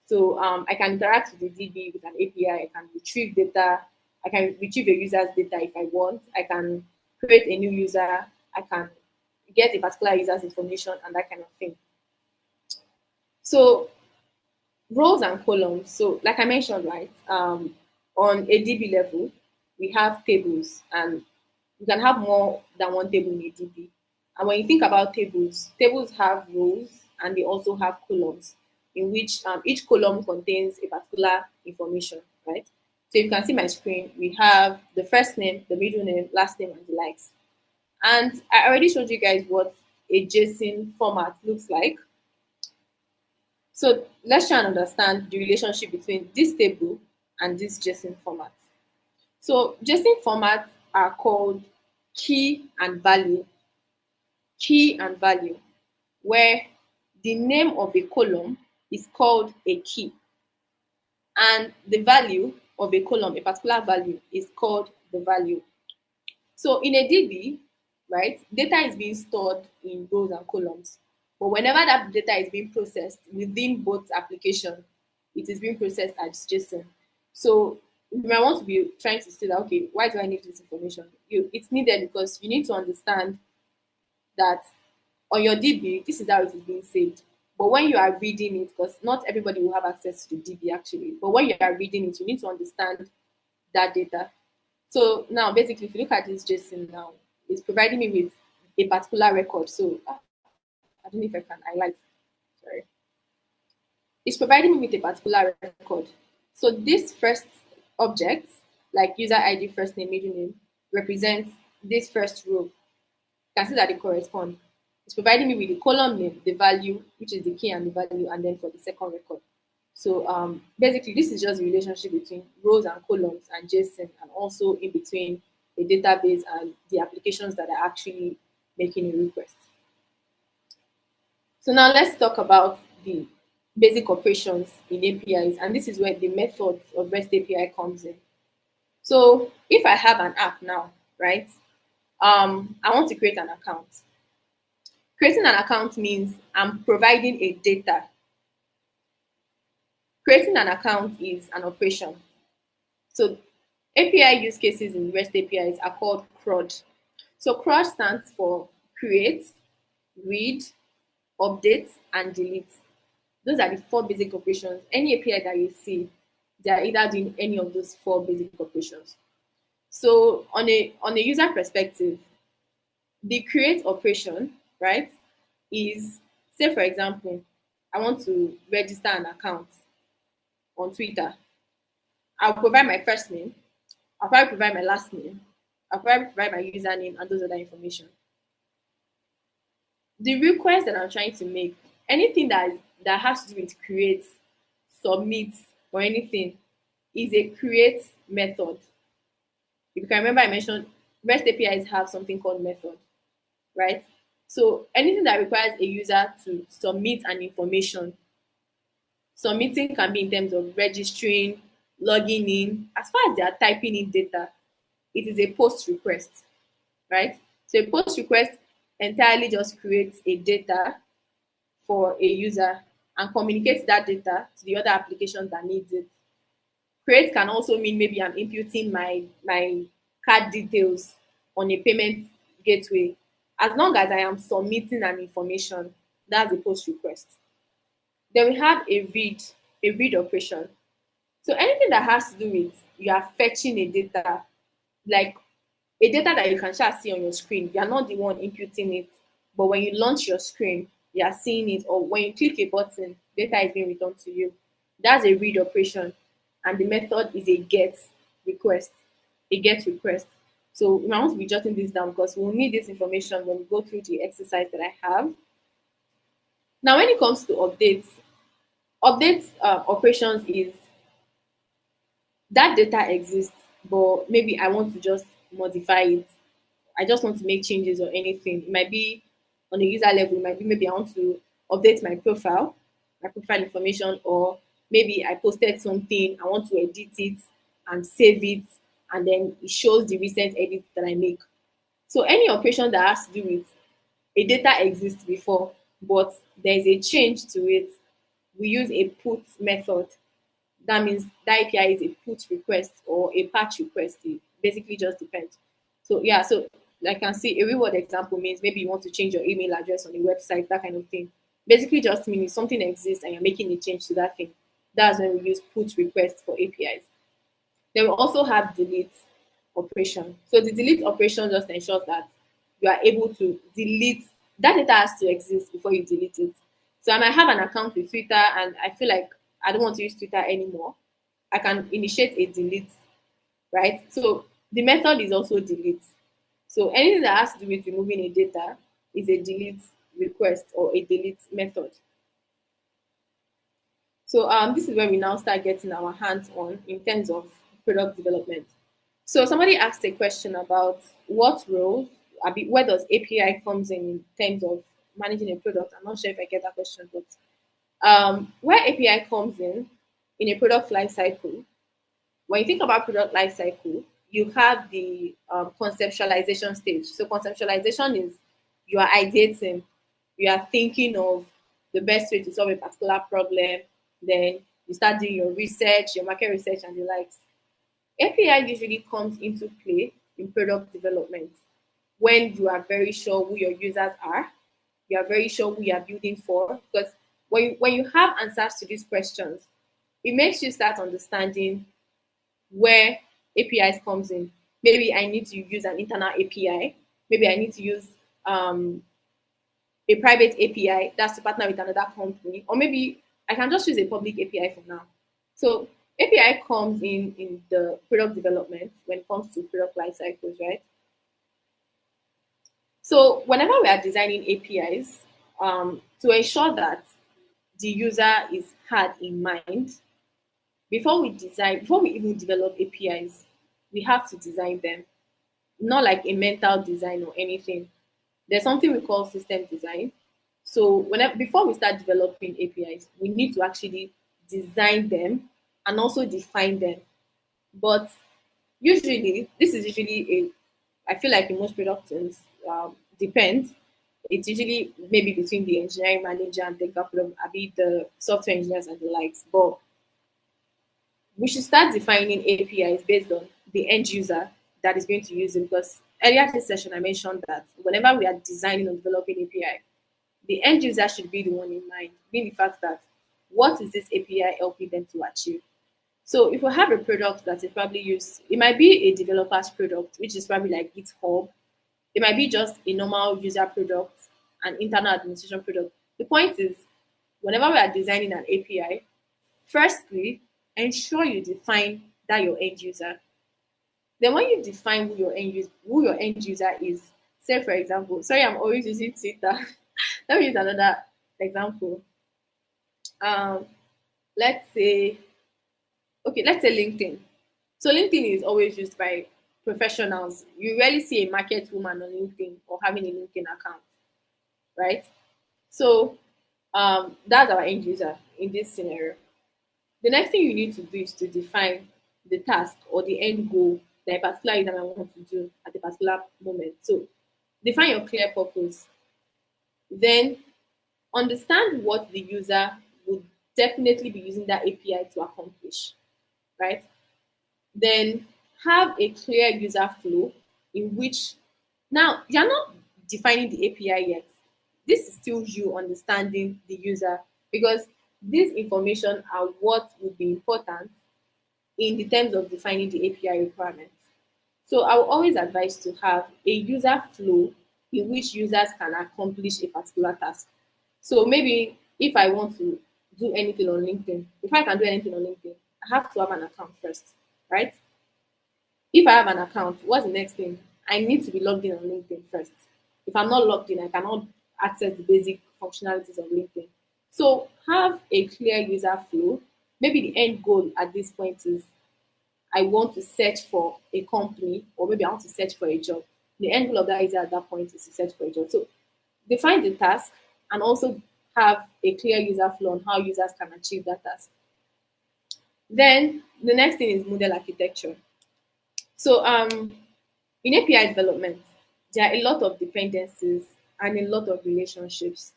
So I can interact with the DB with an API. I can retrieve data. I can retrieve a user's data if I want. I can create a new user. I can get a particular user's information and that kind of thing. So rows and columns. So like I mentioned, right, on a DB level, we have tables, and you can have more than one table in a DB. And when you think about tables, tables have rows and they also have columns, in which each column contains a particular information, right? So you can see my screen, we have the first name, the middle name, last name, and the likes. And I already showed you guys what a JSON format looks like. So let's try and understand the relationship between this table and this JSON format. So JSON formats are called key and value, where the name of a column is called a key, and the value of a column, a particular value, is called the value. So in a DB, right, data is being stored in rows and columns. But whenever that data is being processed within both applications, it is being processed as JSON. So you might want to be trying to say that, okay, why do I need this information? It's needed because you need to understand that on your DB, this is how it is being saved. But when you are reading it, because not everybody will have access to the DB actually, but when you are reading it, you need to understand that data. So now, basically, if you look at this JSON now, it's providing me with a particular record. So I don't know if I can highlight. Sorry, it's providing me with a particular record. So this first object, like user ID, first name, middle name, represents this first row. You can see that they correspond. It's providing me with the column name, the value, which is the key and the value, and then for the second record. So basically, this is just the relationship between rows and columns and JSON, and also in between the database and the applications that are actually making a request. So now let's talk about the basic operations in APIs, and this is where the method of REST API comes in. So if I have an app now, right, I want to create an account. Creating an account means I'm providing a data. Creating an account is an operation. So API use cases in REST APIs are called CRUD. So CRUD stands for create, read, update, and delete. Those are the four basic operations. Any API that you see, they are either doing any of those four basic operations. So on a user perspective, the create operation, right, is, say for example, I want to register an account on Twitter. I'll provide my first name, I'll probably provide my last name, I'll probably provide my username and those other information. The request that I'm trying to make, anything that has to do with create, submit, or anything, is a create method. If you can remember, I mentioned REST APIs have something called method, right? So anything that requires a user to submit an information, submitting can be in terms of registering, logging in. As far as they are typing in data, it is a post request, right? So a post request entirely just creates a data for a user and communicates that data to the other applications that needs it. Create can also mean maybe I'm inputting my card details on a payment gateway. As long as I am submitting an information, that's a post request. Then we have a read operation. So anything that has to do with you are fetching a data, like a data that you can just see on your screen. You are not the one inputting it, but when you launch your screen, you are seeing it, or when you click a button, data is being returned to you. That's a read operation, and the method is a get request. A get request. So we might want to be jotting this down because we'll need this information when we go through the exercise that I have. Now, when it comes to updates operations is that data exists, but maybe I want to just modify it. I just want to make changes or anything. It might be on a user level, it might be maybe I want to update my profile information, or maybe I posted something, I want to edit it and save it, and then it shows the recent edit that I make. So any operation that has to do with a data exists before, but there is a change to it, we use a put method. That means that API is a put request or a patch request. It basically just depends. So yeah, so I can see a reward example means maybe you want to change your email address on a website, that kind of thing. Basically just means something exists and you're making a change to that thing. That's when we use put requests for APIs. Then we also have delete operation. So the delete operation just ensures that you are able to delete that data has to exist before you delete it. So I might have an account with Twitter and I feel like I don't want to use Twitter anymore. I can initiate a delete, right? So the method is also delete. So anything that has to do with removing a data is a delete request or a delete method. So this is where we now start getting our hands on in terms of product development. So somebody asked a question about what role, where does API comes in terms of managing a product. I'm not sure if I get that question, but where API comes in a product life cycle, when you think about product life cycle, you have the conceptualization stage. So conceptualization is you are ideating, you are thinking of the best way to solve a particular problem, then you start doing your research, your market research and the likes. API usually comes into play in product development when you are very sure who your users are, you are very sure who you are building for. Because when you have answers to these questions, it makes you start understanding where APIs comes in. Maybe I need to use an internal API. Maybe I need to use a private API that's to partner with another company, or maybe I can just use a public API for now. So API comes in the product development when it comes to product life cycles, right? So whenever we are designing APIs, to ensure that the user is had in mind, before we even develop APIs, we have to design them, not like a mental design or anything. There's something we call system design. So before we start developing APIs, we need to actually design them and also define them. But usually, this is usually I feel like in most productions, depends. It's usually maybe between the engineering manager and the couple of the software engineers and the likes. But we should start defining APIs based on the end user that is going to use it. Because earlier this session, I mentioned that whenever we are designing or developing API, the end user should be the one in mind, being the fact that what is this API helping them to achieve? So if we have a product that is probably used, it might be a developer's product, which is probably like GitHub. It might be just a normal user product, an internal administration product. The point is, whenever we are designing an API, firstly, ensure you define that your end user. Then when you define who your end user is, say for example, sorry, I'm always using Twitter. Let me use another example. Um, let's say, okay, let's say LinkedIn. So LinkedIn is always used by professionals. You rarely see a market woman on LinkedIn or having a LinkedIn account, right? So that's our end user in this scenario. The next thing you need to do is to define the task or the end goal that a particular user might want to do at a particular moment. So define your clear purpose. Then understand what the user would definitely be using that API to accomplish, right? Then have a clear user flow in which now you're not defining the API yet. This is still you understanding the user because this information are what will be important in the terms of defining the API requirements. So I will always advise to have a user flow in which users can accomplish a particular task. So maybe if I want to do anything on LinkedIn, if I can do anything on LinkedIn, I have to have an account first, right? If I have an account, what's the next thing? I need to be logged in on LinkedIn first. If I'm not logged in, I cannot access the basic functionalities of LinkedIn. So have a clear user flow. Maybe the end goal at this point is I want to search for a company, or maybe I want to search for a job. The end goal of that user at that point is to search for a job. So define the task and also have a clear user flow on how users can achieve that task. Then the next thing is model architecture. So in API development, there are a lot of dependencies and a lot of relationships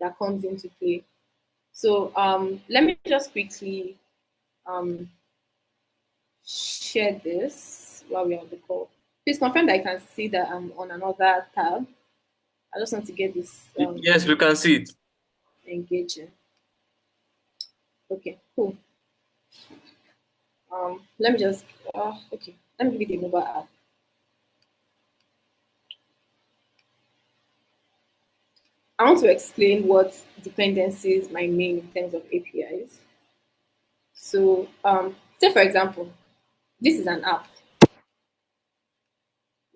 that comes into play. So let me just quickly um, share this while we're on the call. Please confirm that I can see that I'm on another tab. I just want to get this Yes, we can see it. engaging. Okay, cool. Let me just okay. Let me give you the mobile app. I want to explain what dependencies might mean in terms of APIs. So, say for example, this is an app.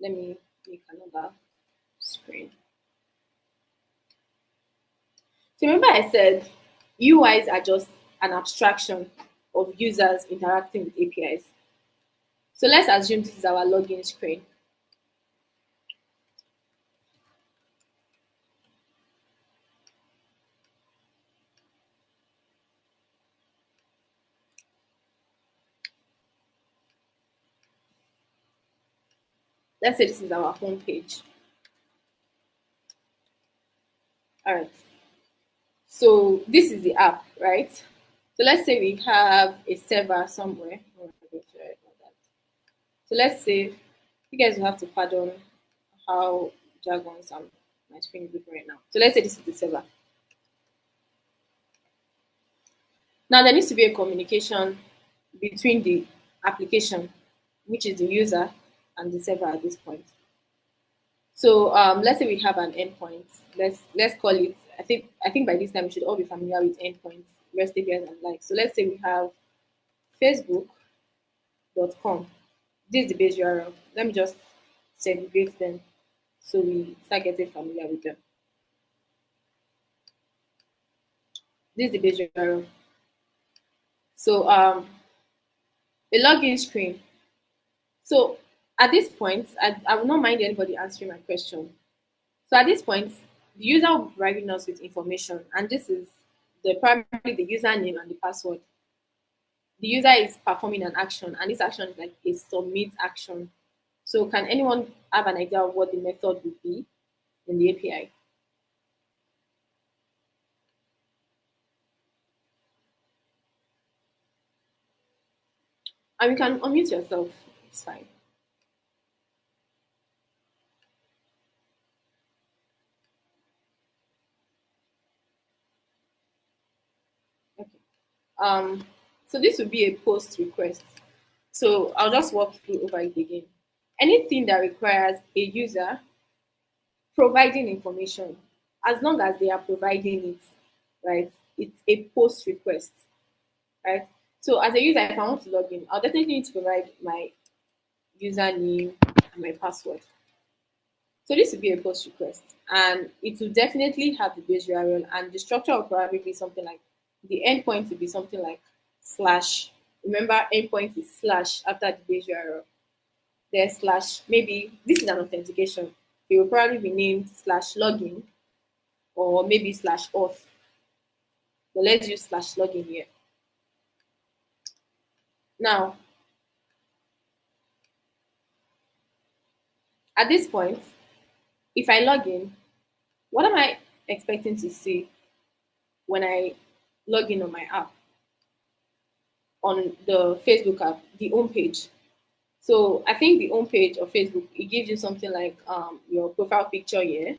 Let me make another screen. So remember I said UIs are just an abstraction of users interacting with APIs. So let's assume this is our login screen. Let's say this is our home page. All right. So this is the app, right? So let's say we have a server somewhere. Oh, I forgot to write about that. So let's say you guys will have to pardon how jargons my screen is looking right now. So let's say this is the server. Now there needs to be a communication between the application, which is the user, and the server at this point. So let's say we have an endpoint. Let's call it. I think by this time we should all be familiar with endpoints, REST APIs, and like. So let's say we have Facebook.com. This is the base URL. Let me just segregate them so we start getting familiar with them. This is the base URL. So a login screen. So at this point, I will not mind anybody answering my question. So at this point, the user will be providing us with information, and this is primarily the username and the password. The user is performing an action, and this action is like a submit action. So can anyone have an idea of what the method would be in the API? And you can unmute yourself. It's fine. Okay. Um, so this would be a post request. So I'll just walk through over it again. Anything that requires a user providing information, as long as they are providing it, right? It's a post request, right? So as a user, if I want to log in, I'll definitely need to provide my username and my password. So this would be a post request, and it will definitely have the base URL, and the structure will probably be something like the endpoint will be something like slash. Remember, endpoint is slash after the base URL. There's slash. Maybe this is an authentication. It will probably be named slash login or maybe slash auth. But let's use slash login here. Now, at this point, if I log in, what am I expecting to see when I log in on my app, on the Facebook app, the home page? So I think the home page of Facebook, it gives you something like your profile picture here.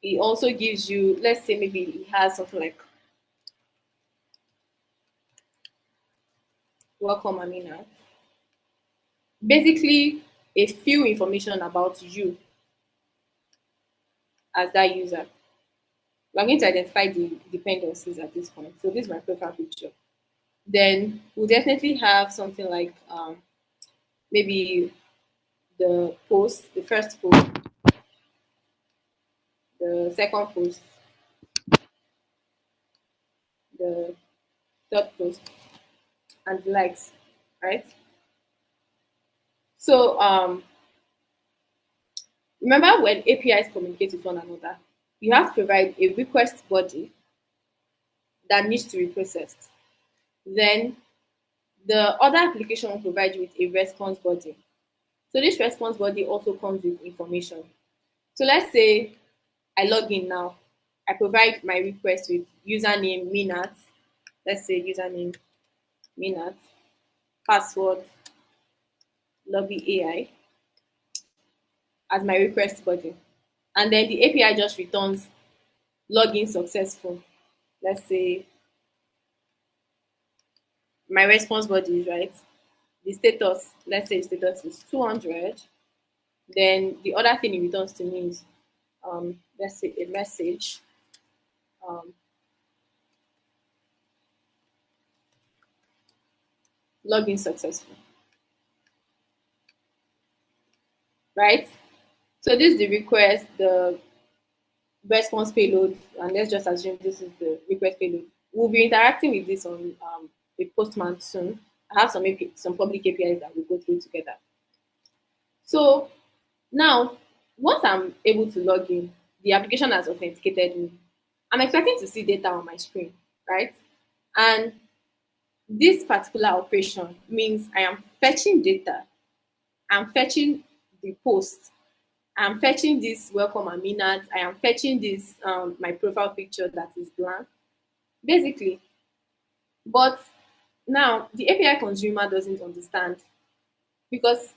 It also gives you, let's say maybe it has something like welcome Aminat. Basically, a few information about you as that user. We're going to identify the dependencies at this point. So this is my profile picture. Then we'll definitely have something like maybe the post, the first post, the second post, the third post, and the likes, right? So remember when APIs communicate with one another, you have to provide a request body that needs to be processed. Then the other application will provide you with a response body. So this response body also comes with information. So let's say I log in now. I provide my request with username Minat. Let's say username Minat, password lobby AI as my request body. And then the API just returns login successful. Let's say my response body is right. The status, let's say the status is 200. Then the other thing it returns to me is, let's say a message, um, login successful, right? So this is the request, the response payload, and let's just assume this is the request payload. We'll be interacting with this on with Postman soon. I have some public APIs that we'll go through together. So now, once I'm able to log in, the application has authenticated me. I'm expecting to see data on my screen, right? And this particular operation means I am fetching data. I'm fetching the post. I'm fetching this welcome Aminat. I am fetching this my profile picture that is blank, basically. But now the API consumer doesn't understand, because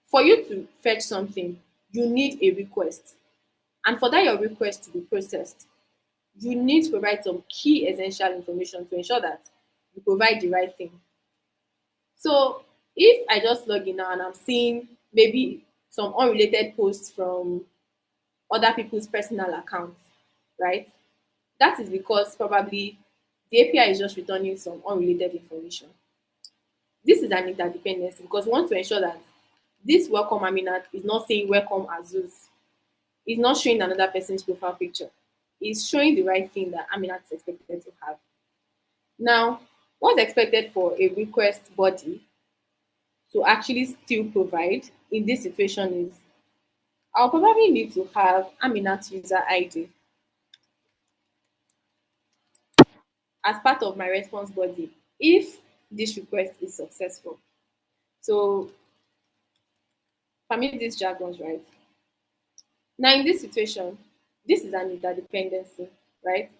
for you to fetch something, you need a request. And for that your request to be processed, you need to provide some key essential information to ensure that you provide the right thing. So if I just log in now and I'm seeing maybe some unrelated posts from other people's personal accounts, right? That is because probably the API is just returning some unrelated information. This is an interdependency because we want to ensure that this welcome Aminat is not saying welcome Azuz. It's not showing another person's profile picture. It's showing the right thing that Aminat is expected to have. Now, what's expected for a request body to actually still provide in this situation is I'll probably need to have Aminat's user ID as part of my response body if this request is successful. So, permit these jargons, right? Now, in this situation, this is an interdependency, right?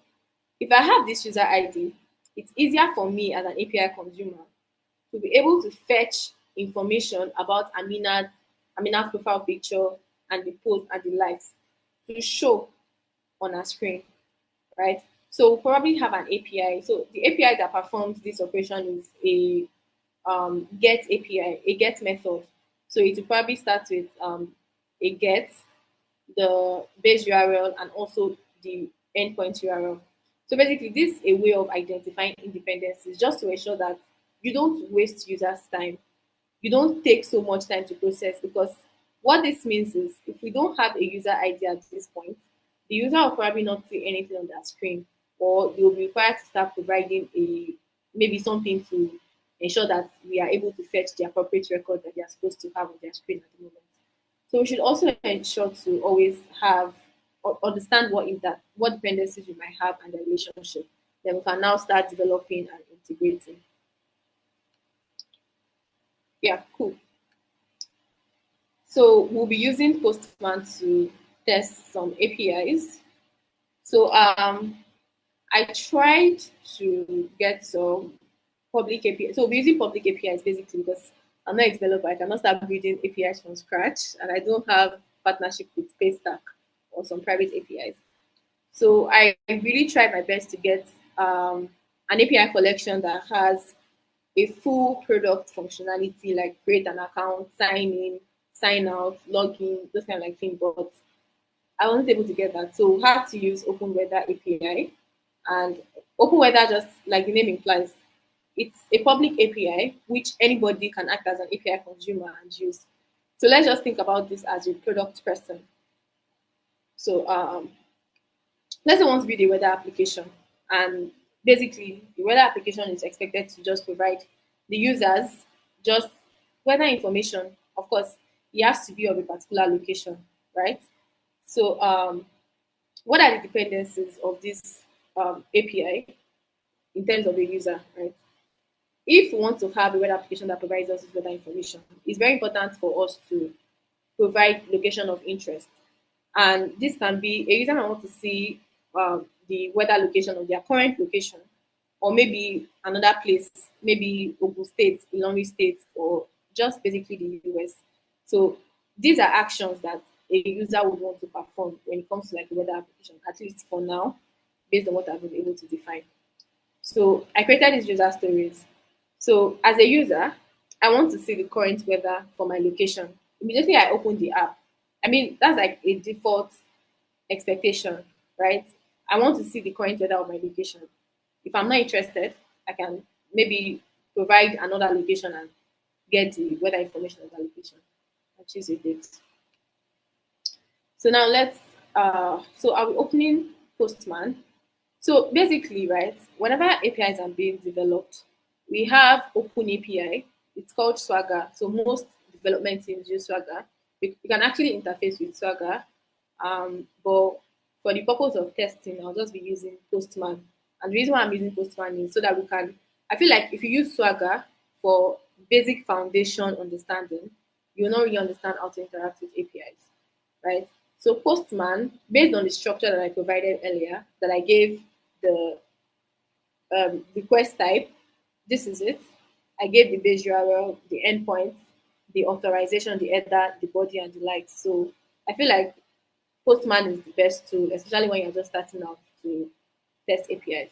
If I have this user ID, it's easier for me as an API consumer to be able to fetch information about Aminat's profile picture and the post and the likes to show on our screen, right? So we'll probably have an API. So the API that performs this operation is a get API, a get method. So it will probably start with a get, the base URL, and also the endpoint URL. So basically, this is a way of identifying independencies just to ensure that you don't waste users' time. You don't take so much time to process, because what this means is if we don't have a user ID at this point, the user will probably not see anything on their screen, or you'll be required to start providing a maybe something to ensure that we are able to fetch the appropriate record that they are supposed to have on their screen at the moment. So we should also ensure to always have or understand what dependencies we might have and the relationship. Then we can now start developing and integrating. Yeah, cool. So we'll be using Postman to test some APIs. So I tried to get some public APIs. So we'll be using public APIs basically because I'm not a developer. I cannot start building APIs from scratch, and I don't have partnership with Paystack or some private APIs. So I really tried my best to get an API collection that has a full product functionality, like create an account, sign in, sign out, log in, those kind of like things. But I wasn't able to get that. So we had to use Open Weather API. And Open Weather, just like the name implies, it's a public API which anybody can act as an API consumer and use. So let's just think about this as a product person. So let's say we want to build a weather application, and basically the weather application is expected to just provide the users just weather information. Of course, it has to be of a particular location, right? So what are the dependencies of this API in terms of the user, right? If we want to have a weather application that provides us with weather information, it's very important for us to provide location of interest. And this can be a user might want to see the weather location of their current location, or maybe another place, maybe Ogun State, Ilori State, or just basically the US. So these are actions that a user would want to perform when it comes to like the weather application, at least for now, based on what I've been able to define. So I created these user stories. So as a user, I want to see the current weather for my location. Immediately I open the app. I mean, that's like a default expectation, right? I want to see the current weather of my location. If I'm not interested, I can maybe provide another location and get the weather information of that location and choose a date. So now so I'll be opening Postman. So basically, right, whenever APIs are being developed, we have open API. It's called Swagger. So most development teams use Swagger. We can actually interface with Swagger, but for the purpose of testing, I'll just be using Postman. And the reason why I'm using Postman is so that we can. I feel like if you use Swagger for basic foundation understanding, you will not really understand how to interact with APIs, right? So Postman, based on the structure that I provided earlier, that I gave the request type, this is it. I gave the base URL, the endpoint, the authorization, the header, the body, and the likes. So I feel like Postman is the best tool, especially when you're just starting out to test APIs.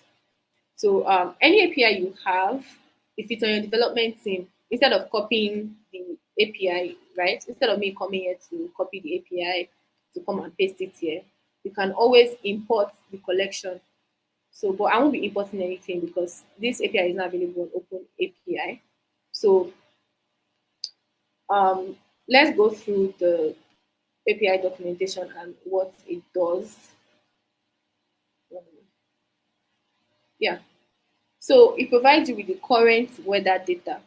So any API you have, if it's on your development team, instead of copying the API, right? Instead of me coming here to copy the API to come and paste it here, you can always import the collection. So, but I won't be importing anything because this API is not available on Open API. So let's go through the API documentation and what it does. Yeah. So it provides you with the current weather data.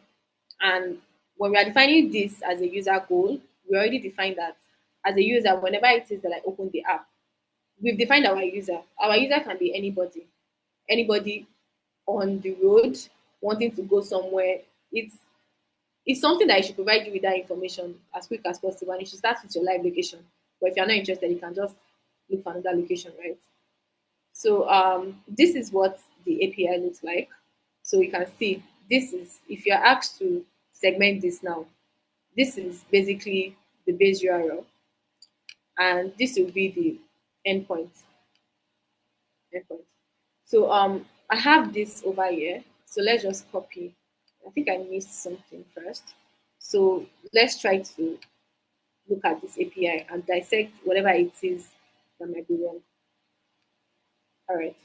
And when we are defining this as a user goal, we already defined that as a user, whenever it is that I open the app, we've defined our user. Our user can be anybody on the road wanting to go somewhere. It's something that I should provide you with that information as quick as possible. And it should start with your live location. But if you're not interested, you can just look for another location, right? So this is what the API looks like. So you can see this is if you're asked to segment this now, this is basically the base URL, and this will be the endpoint. So I have this over here. So let's just copy. I think I missed something first. So let's try to look at this API and dissect whatever it is that might be wrong. All right.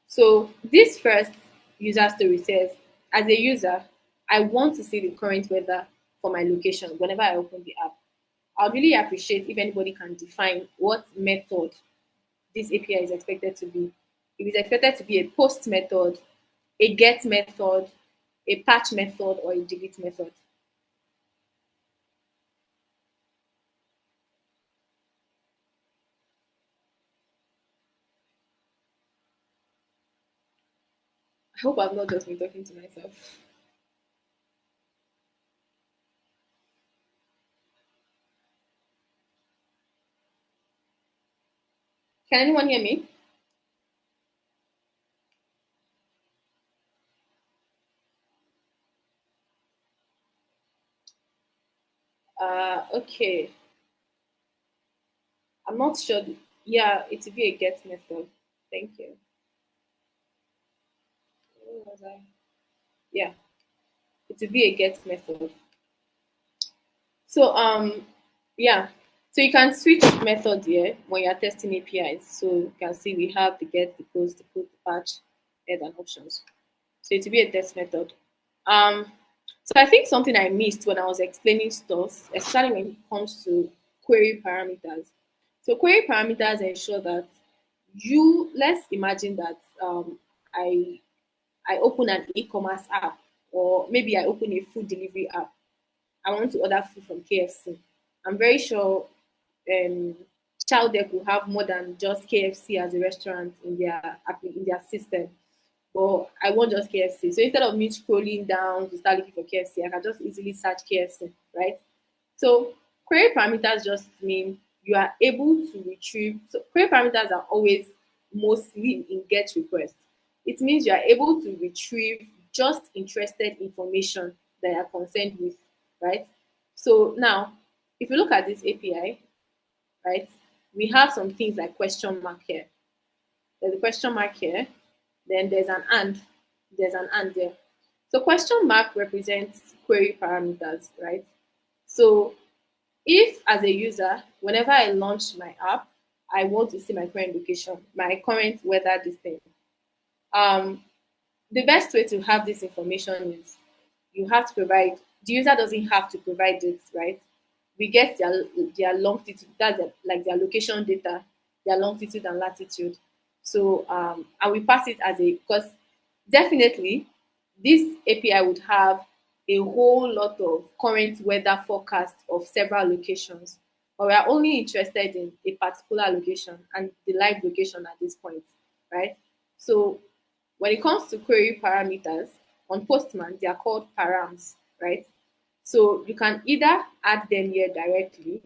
So this first user story says, as a user, I want to see the current weather for my location whenever I open the app. I'd really appreciate if anybody can define what method this API is expected to be. If it's expected to be a post method, a get method, a patch method, or a delete method. I hope I've not just been talking to myself. Can anyone hear me? Okay. I'm not sure. Yeah, it will be a get method. Thank you. Where was I? Yeah, it will be a get method. So yeah. So you can switch method here when you're testing APIs. So you can see we have the get, the post, the put, the patch, head, and options. So it will be a test method. Um, so I think something I missed when I was explaining stuff, especially when it comes to query parameters. So query parameters ensure that let's imagine that I I open an e-commerce app, or maybe I open a food delivery app. I want to order food from KFC. I'm very sure um, Child Deck will have more than just KFC as a restaurant in their system. But I want just KFC. So instead of me scrolling down to start looking for KFC, I can just easily search KFC, right? So query parameters just mean you are able to retrieve. So query parameters are always mostly in GET request. It means you are able to retrieve just interested information that you are concerned with, right? So now, if you look at this API, right, we have some things like question mark here. There's a question mark here, then there's an and. There's an and there. So question mark represents query parameters, right? So if as a user, whenever I launch my app, I want to see my current location, my current weather this thing. Um, the best way to have this information is you have to provide the user doesn't have to provide it, right? We get their longitude, that's like their location data, their longitude and latitude. So and we pass it as a because definitely this API would have a whole lot of current weather forecast of several locations. But we are only interested in a particular location and the live location at this point, right? So when it comes to query parameters on Postman, they are called params, right? So you can either add them here directly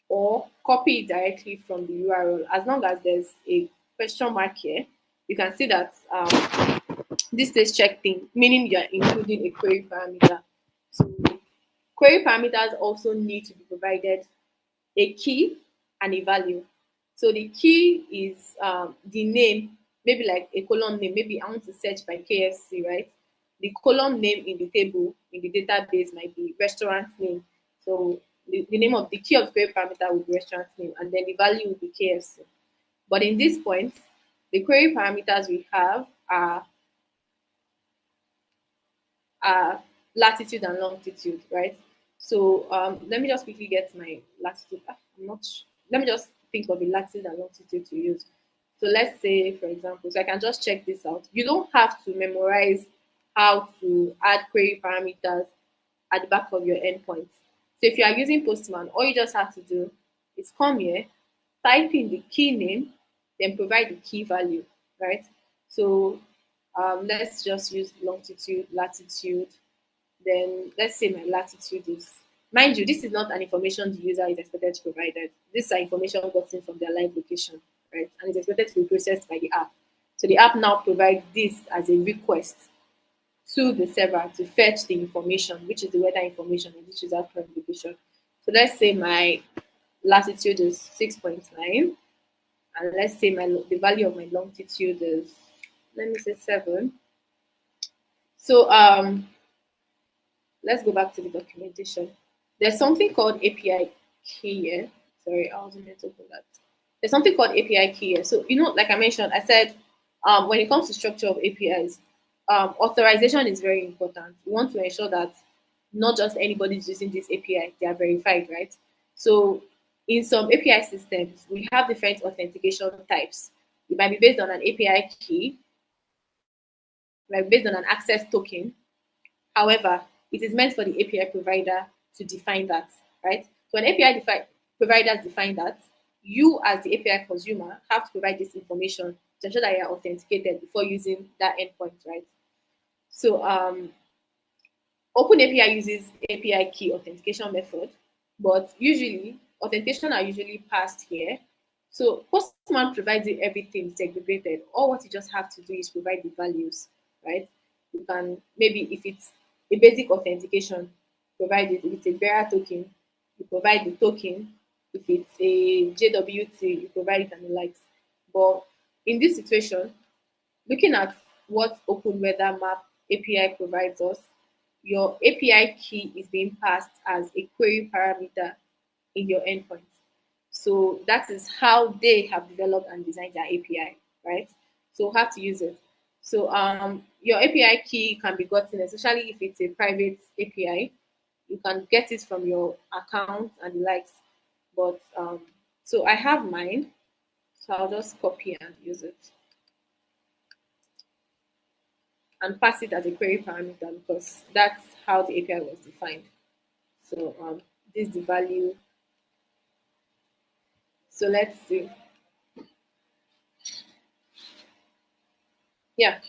or copy it directly from the URL. As long as there's a question mark here, you can see that this says check thing, meaning you're including a query parameter. So query parameters also need to be provided a key and a value. So the key is the name, maybe like a column name. Maybe I want to search by KFC, right? The column name in the table in the database might be restaurant name. So the name of the key of the query parameter will be restaurant name, and then the value will be KFC. But in this point, the query parameters we have are latitude and longitude, right? So let me just quickly get my latitude. I'm not. Let me just think of a latitude and longitude to use. So let's say, for example, so I can just check this out. You don't have to memorize how to add query parameters at the back of your endpoint. So if you are using Postman, all you just have to do is come here, type in the key name, then provide the key value, right? So let's just use longitude, latitude. Then let's say my latitude is, mind you, this is not an information the user is expected to provide. This is information gotten from their live location, right? And it's expected to be processed by the app. So the app now provides this as a request to the server to fetch the information, which is the weather information of this user's current location. So let's say my latitude is 6.9, and let's say the value of my longitude is let me say 7. So let's go back to the documentation. There's something called API key here. Sorry, I wasn't meant to open that. There's something called API key here. So, like I mentioned, I said when it comes to structure of APIs, authorization is very important. We want to ensure that not just anybody is using this API, they are verified, right? So, in some API systems, we have different authentication types. It might be based on an API key, it might be based on an access token. However, it is meant for the API provider to define that, right? So an providers define that, you as the API consumer have to provide this information to ensure that you are authenticated before using that endpoint, right? So OpenAPI uses API key authentication method, but usually authentication are usually passed here. So Postman provides you everything segregated. All what you just have to do is provide the values, right? You can maybe if it's a basic authentication, provide it. If it's a bearer token, you provide the token. If it's a JWT, you provide it and the likes. But in this situation, looking at what Open Weather Map API provides us, your API key is being passed as a query parameter in your endpoint. So that is how they have developed and designed their API, right? So how to use it. So your API key can be gotten, especially if it's a private API. You can get it from your account and the likes. But so I have mine, so I'll just copy and use it and pass it as a query parameter because that's how the API was defined. So this is the value. So let's see. Yeah.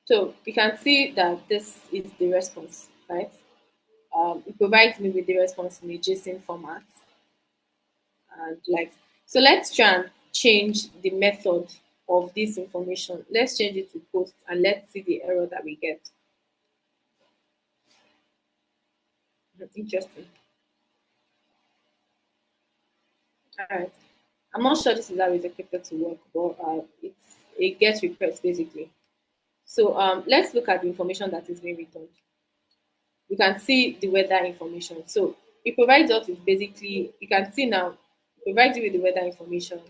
So you can see that this is the response, right? It provides me with the response in a JSON format. And like, so let's try and change the method of this information. Let's change it to post and let's see the error that we get. Interesting. All right. I'm not sure this is how it's expected to work, but it's a get request basically. So let's look at the information that is being returned. You can see the weather information. So it provides us with basically, you can see now, it provides you with the weather information,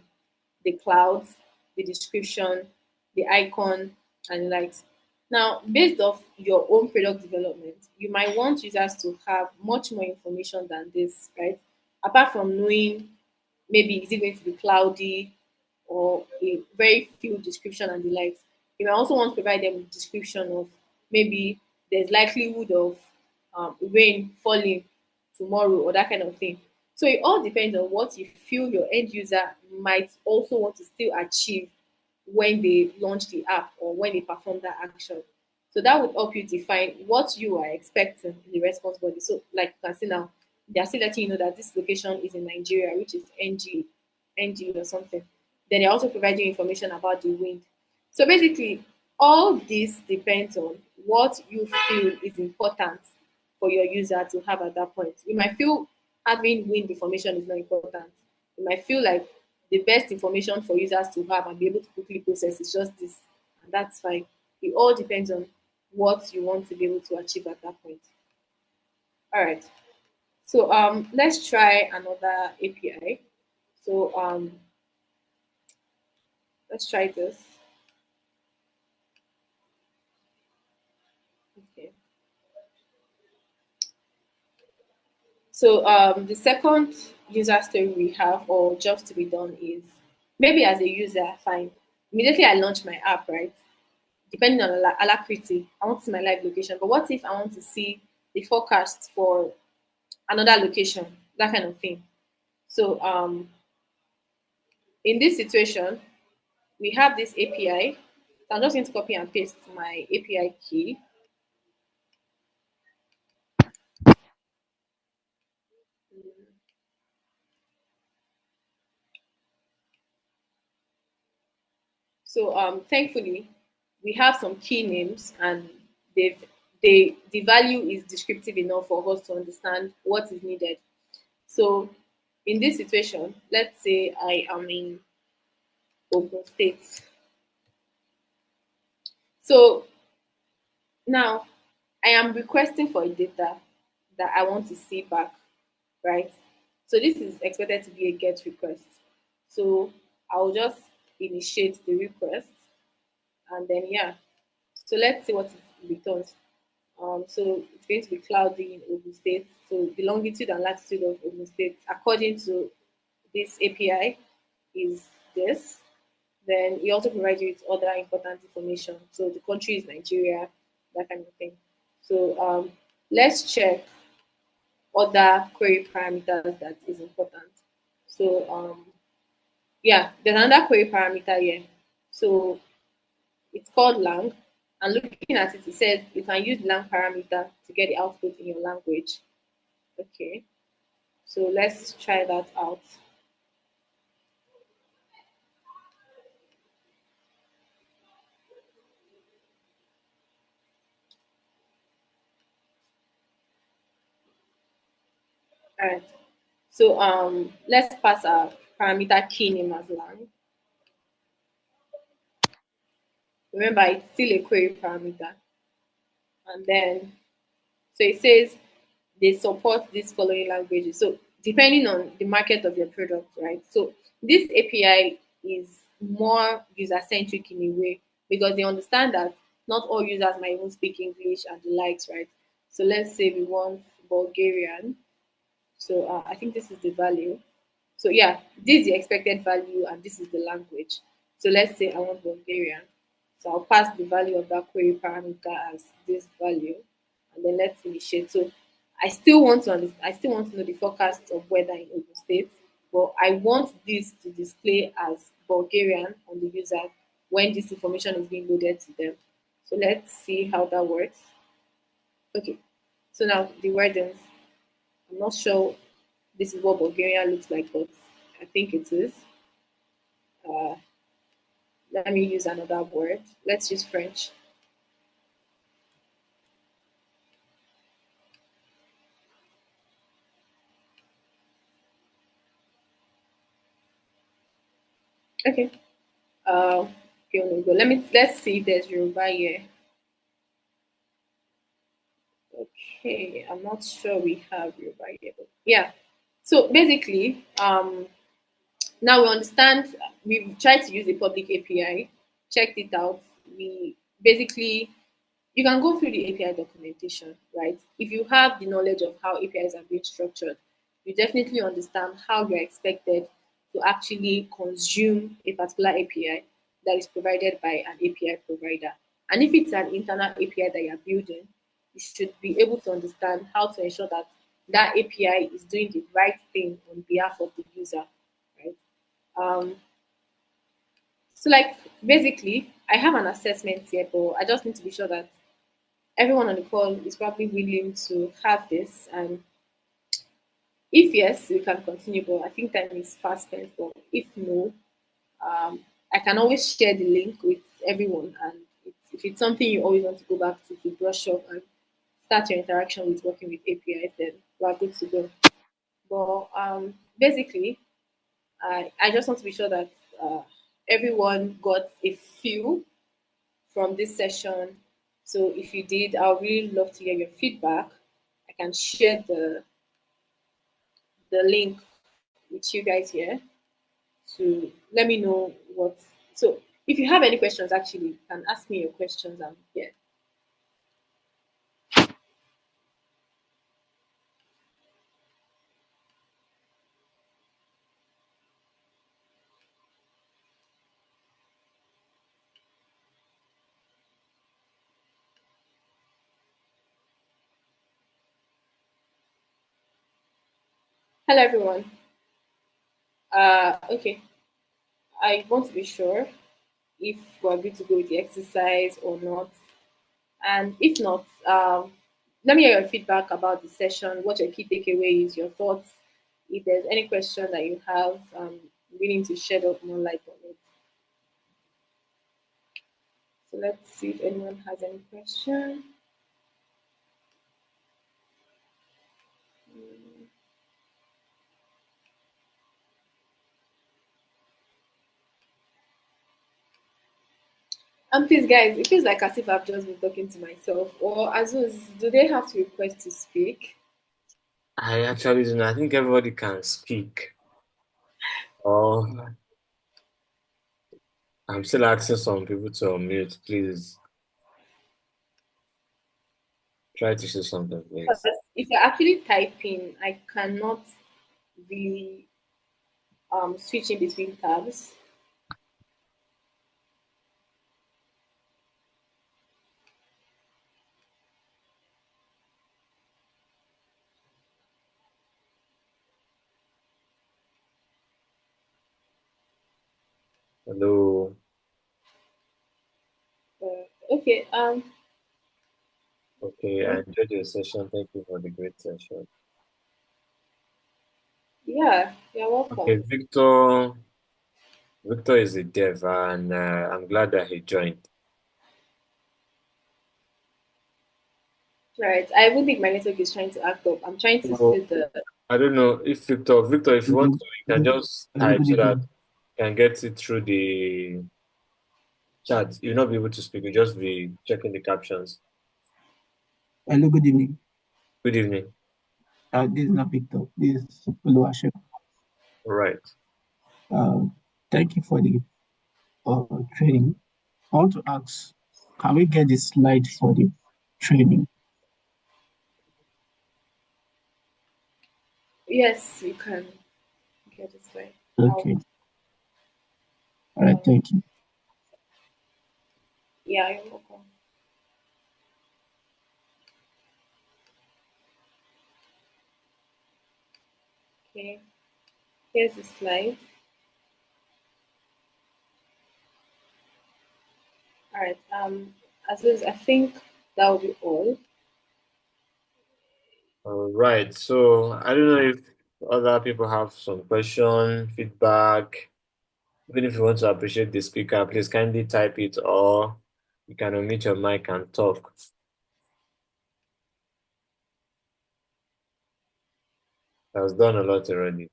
the clouds, the description, the icon, and the likes. Now, based off your own product development, you might want users to have much more information than this, right? Apart from knowing maybe is it going to be cloudy or a very few description and the likes. You might also want to provide them with description of maybe there's likelihood of rain falling tomorrow or that kind of thing. So it all depends on what you feel your end user might also want to still achieve when they launch the app or when they perform that action. So that would help you define what you are expecting in the response body. So like you can see now, they are still letting you know that this location is in Nigeria, which is NG or something. Then they're also providing information about the wind. So basically, all this depends on what you feel is important for your user to have at that point. You might feel having wind information is not important. You might feel like the best information for users to have and be able to quickly process is just this, and that's fine. It all depends on what you want to be able to achieve at that point. All right. So let's try another API. So let's try this. Okay. So the second user story we have or jobs to be done is maybe as a user, fine. Immediately I launch my app, right? Depending on alacrity, I want to see my live location. But what if I want to see the forecast for another location, that kind of thing? So in this situation, we have this API. So I'm just going to copy and paste my API key. So thankfully, we have some key names and the value is descriptive enough for us to understand what is needed. So in this situation, let's say I am in Ogun State. So now I am requesting for a data that I want to see back, right? So this is expected to be a GET request. So I'll just initiate the request and then yeah. So let's see what it returns. So it's going to be cloudy in Ogun State. So the longitude and latitude of Ogun State, according to this API, is this. Then he also provides you with other important information. So the country is Nigeria, that kind of thing. So let's check other query parameters that is important. So yeah, there's another query parameter here. So it's called lang. And looking at it, it says you can use lang parameter to get the output in your language. Okay, so let's try that out. All right. So let's pass our parameter key name as lang. Remember, it's still a query parameter. And then, so it says they support these following languages. So depending on the market of your product, right? So this API is more user centric in a way because they understand that not all users might even speak English and the likes, right? So let's say we want Bulgarian. So I think this is the value. So yeah, this is the expected value and this is the language. So let's say I want Bulgarian. So I'll pass the value of that query parameter as this value, and then let's initiate. So I still want to know the forecast of weather in Ogun State, but I want this to display as Bulgarian on the user when this information is being loaded to them. So let's see how that works. Okay. So now the wordings. I'm not sure this is what Bulgaria looks like, but I think it is. Uh, Let me use another word. Let's use French. Okay. Okay, let's see if there's Yoruba here. Okay, I'm not sure we have Yoruba here. But yeah. So basically, now we understand. We've tried to use a public API, checked it out. We basically you can go through the API documentation, right? If you have the knowledge of how APIs are being structured, you definitely understand how you're expected to actually consume a particular API that is provided by an API provider. And if it's an internal API that you're building, you should be able to understand how to ensure that that API is doing the right thing on behalf of the user, right? Um, so, like, basically, I have an assessment here, but I just need to be sure that everyone on the call is probably willing to have this. And if yes, we can continue. But I think time is fast spent. But if no, I can always share the link with everyone. And if it's something you always want to go back to brush up and start your interaction with working with APIs, then we're good to go. But basically, I just want to be sure that everyone got a feel from this session. So if you did, I would really love to hear your feedback. I can share the link with you guys here to let me know what. So if you have any questions, actually, you can ask me your questions. I'm here. Hello, everyone. Okay, I want to be sure if we're going to go with the exercise or not. And if not, let me hear your feedback about the session, what your key takeaway is, your thoughts. If there's any question that you have, willing to shed up more light on it. So let's see if anyone has any question. Please, guys, it feels like as if I've just been talking to myself. Or Azuz, do they have to request to speak? I actually don't know. I think everybody can speak. Oh, I'm still asking some people to unmute. Please try to say something, Because please. if you're actually typing, I cannot really switch in between tabs. Hello. Okay. Okay, I enjoyed your session. Thank you for the great session. Yeah, you're Okay, welcome. Victor. Victor is a dev, and I'm glad that he joined. Right. I even think my network is trying to act up. I'm trying to see So the. I don't know if Victor, if you want Hello, to, you can hello, just hello, type good so that evening. you can get it through the chat. You'll not be able to speak. You'll just be checking the captions. Hello, good evening. Good evening. This is not Victor. This is Oluwaseun. All right. Uh, Thank you for the training. I want to ask, can we get the slide for the training? Yes, you can get this way. I'll, Okay. All right. um, Thank you. yeah, you're welcome. Okay. Here's the slide. All right. As is, I think that will be all. All right. So I don't know if other people have some question, feedback. Even if you want to appreciate the speaker, please kindly type it or you can unmute your mic and talk. I was done a lot already.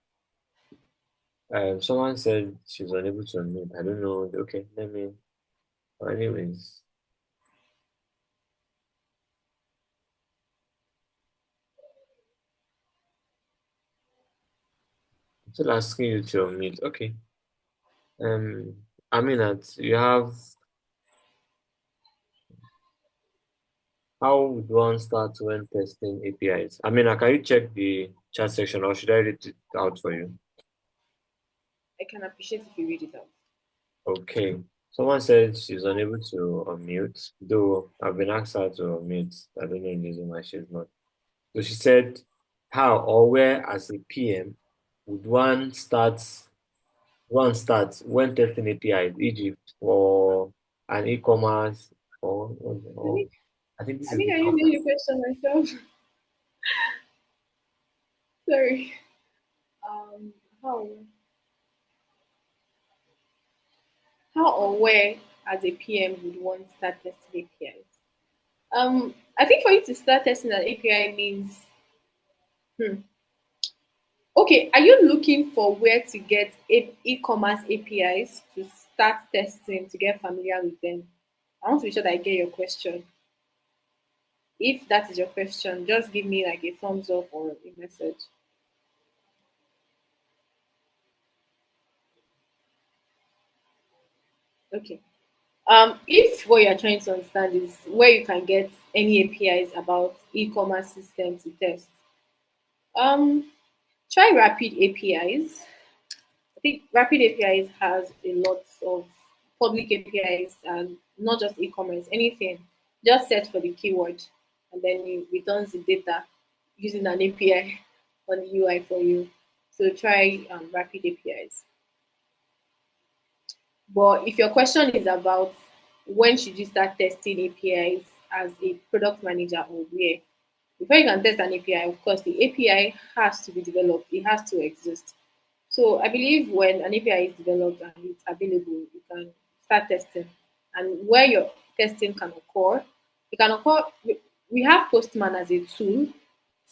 Someone said she's unable to unmute. I don't know. Okay, let me. Anyways, I'm still asking you to unmute. Okay. Aminat, you have. How would one start when testing APIs? Amina, can you check the chat section or should I read it out for you? I can appreciate if you read it out. Okay. Someone said she's unable to unmute, though I've been asked her to unmute. I don't know the reason why she's not. So she said, how or where as a PM would one start when testing APIs, e.g. for an e-commerce I or think I think this I is think I even made e-commerce. a question myself. Sorry. Um, how how or where as a PM would one start testing APIs? I think for you to start testing an API means, hmm, okay, are you looking for where to get e-commerce APIs to start testing to get familiar with them? I want to be sure that I get your question. If that is your question, just give me like a thumbs up or a message. Okay. If what you're trying to understand is where you can get any APIs about e-commerce system to test, um, try Rapid APIs. I think Rapid APIs has a lot of public APIs and not just e-commerce, anything. Just search for the keyword and then it returns the data using an API on the UI for you. So try Rapid APIs. But if your question is about when should you start testing APIs as a product manager or where, before you can test an API, of course, the API has to be developed. It has to exist. So I believe when an API is developed and it's available, you can start testing. And where your testing can occur, it can occur. We have Postman as a tool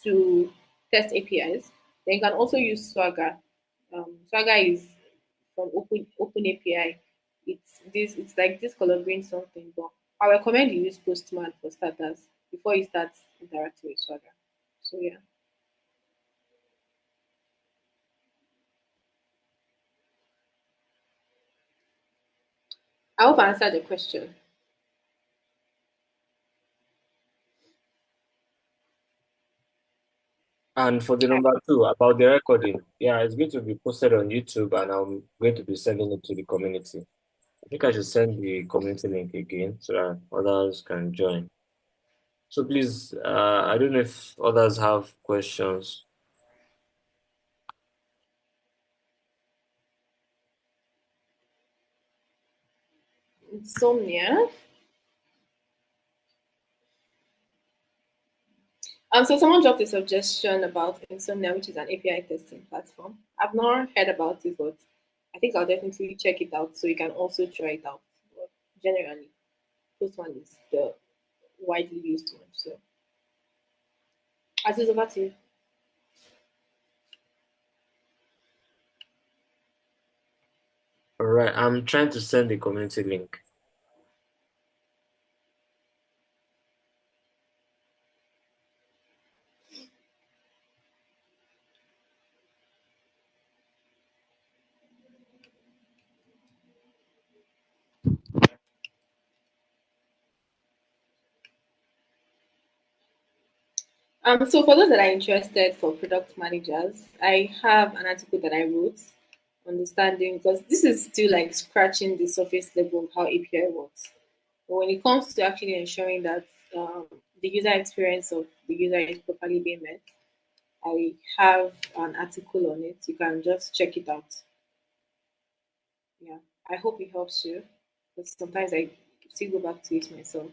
to test APIs. Then you can also use Swagger. Swagger is from Open API. It's like this color green something, but I recommend you use Postman for starters before you start interacting with Swagger. So yeah. I hope I answered the question. And for the number two, about the recording, yeah, it's going to be posted on YouTube and I'm going to be sending it to the community. I think I should send the community link again so that others can join. So please, I don't know if others have questions. Insomnia. So someone dropped a suggestion about Insomnia, which is an API testing platform. I've not heard about it, but I think I'll definitely check it out so you can also try it out. But generally, this one is the widely used one. So, as is over to you. All right, I'm trying to send the community link. So for those that are interested for product managers, I have an article that I wrote, understanding because this is still like scratching the surface level of how API works. But when it comes to actually ensuring that the user experience of the user is properly being met, I have an article on it. You can just check it out. Yeah, I hope it helps you. But sometimes I still go back to it myself.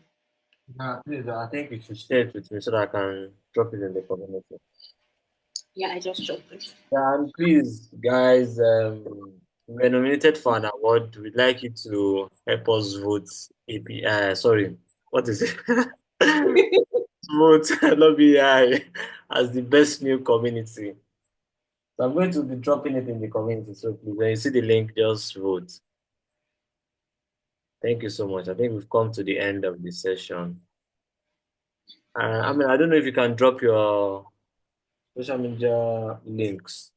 Please, I think you should share it with me so that I can drop it in the community. Yeah, I just dropped it. Yeah, and please, guys, we're nominated for an award. We'd like you to help us vote API. Sorry, what is it? Vote Lobby AI as the best new community. So I'm going to be dropping it in the community. So please, when you see the link, just vote. Thank you so much. I think we've come to the end of the session. I mean, I don't know if you can drop your social media links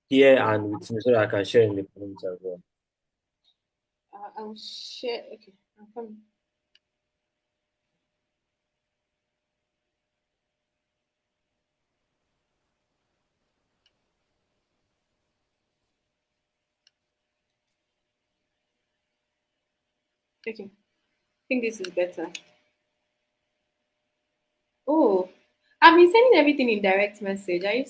here and with me so that I can share in the community as well. I'll share. Okay, I'm coming. Okay, I think this is better. Oh, I've been sending everything in direct message. Are you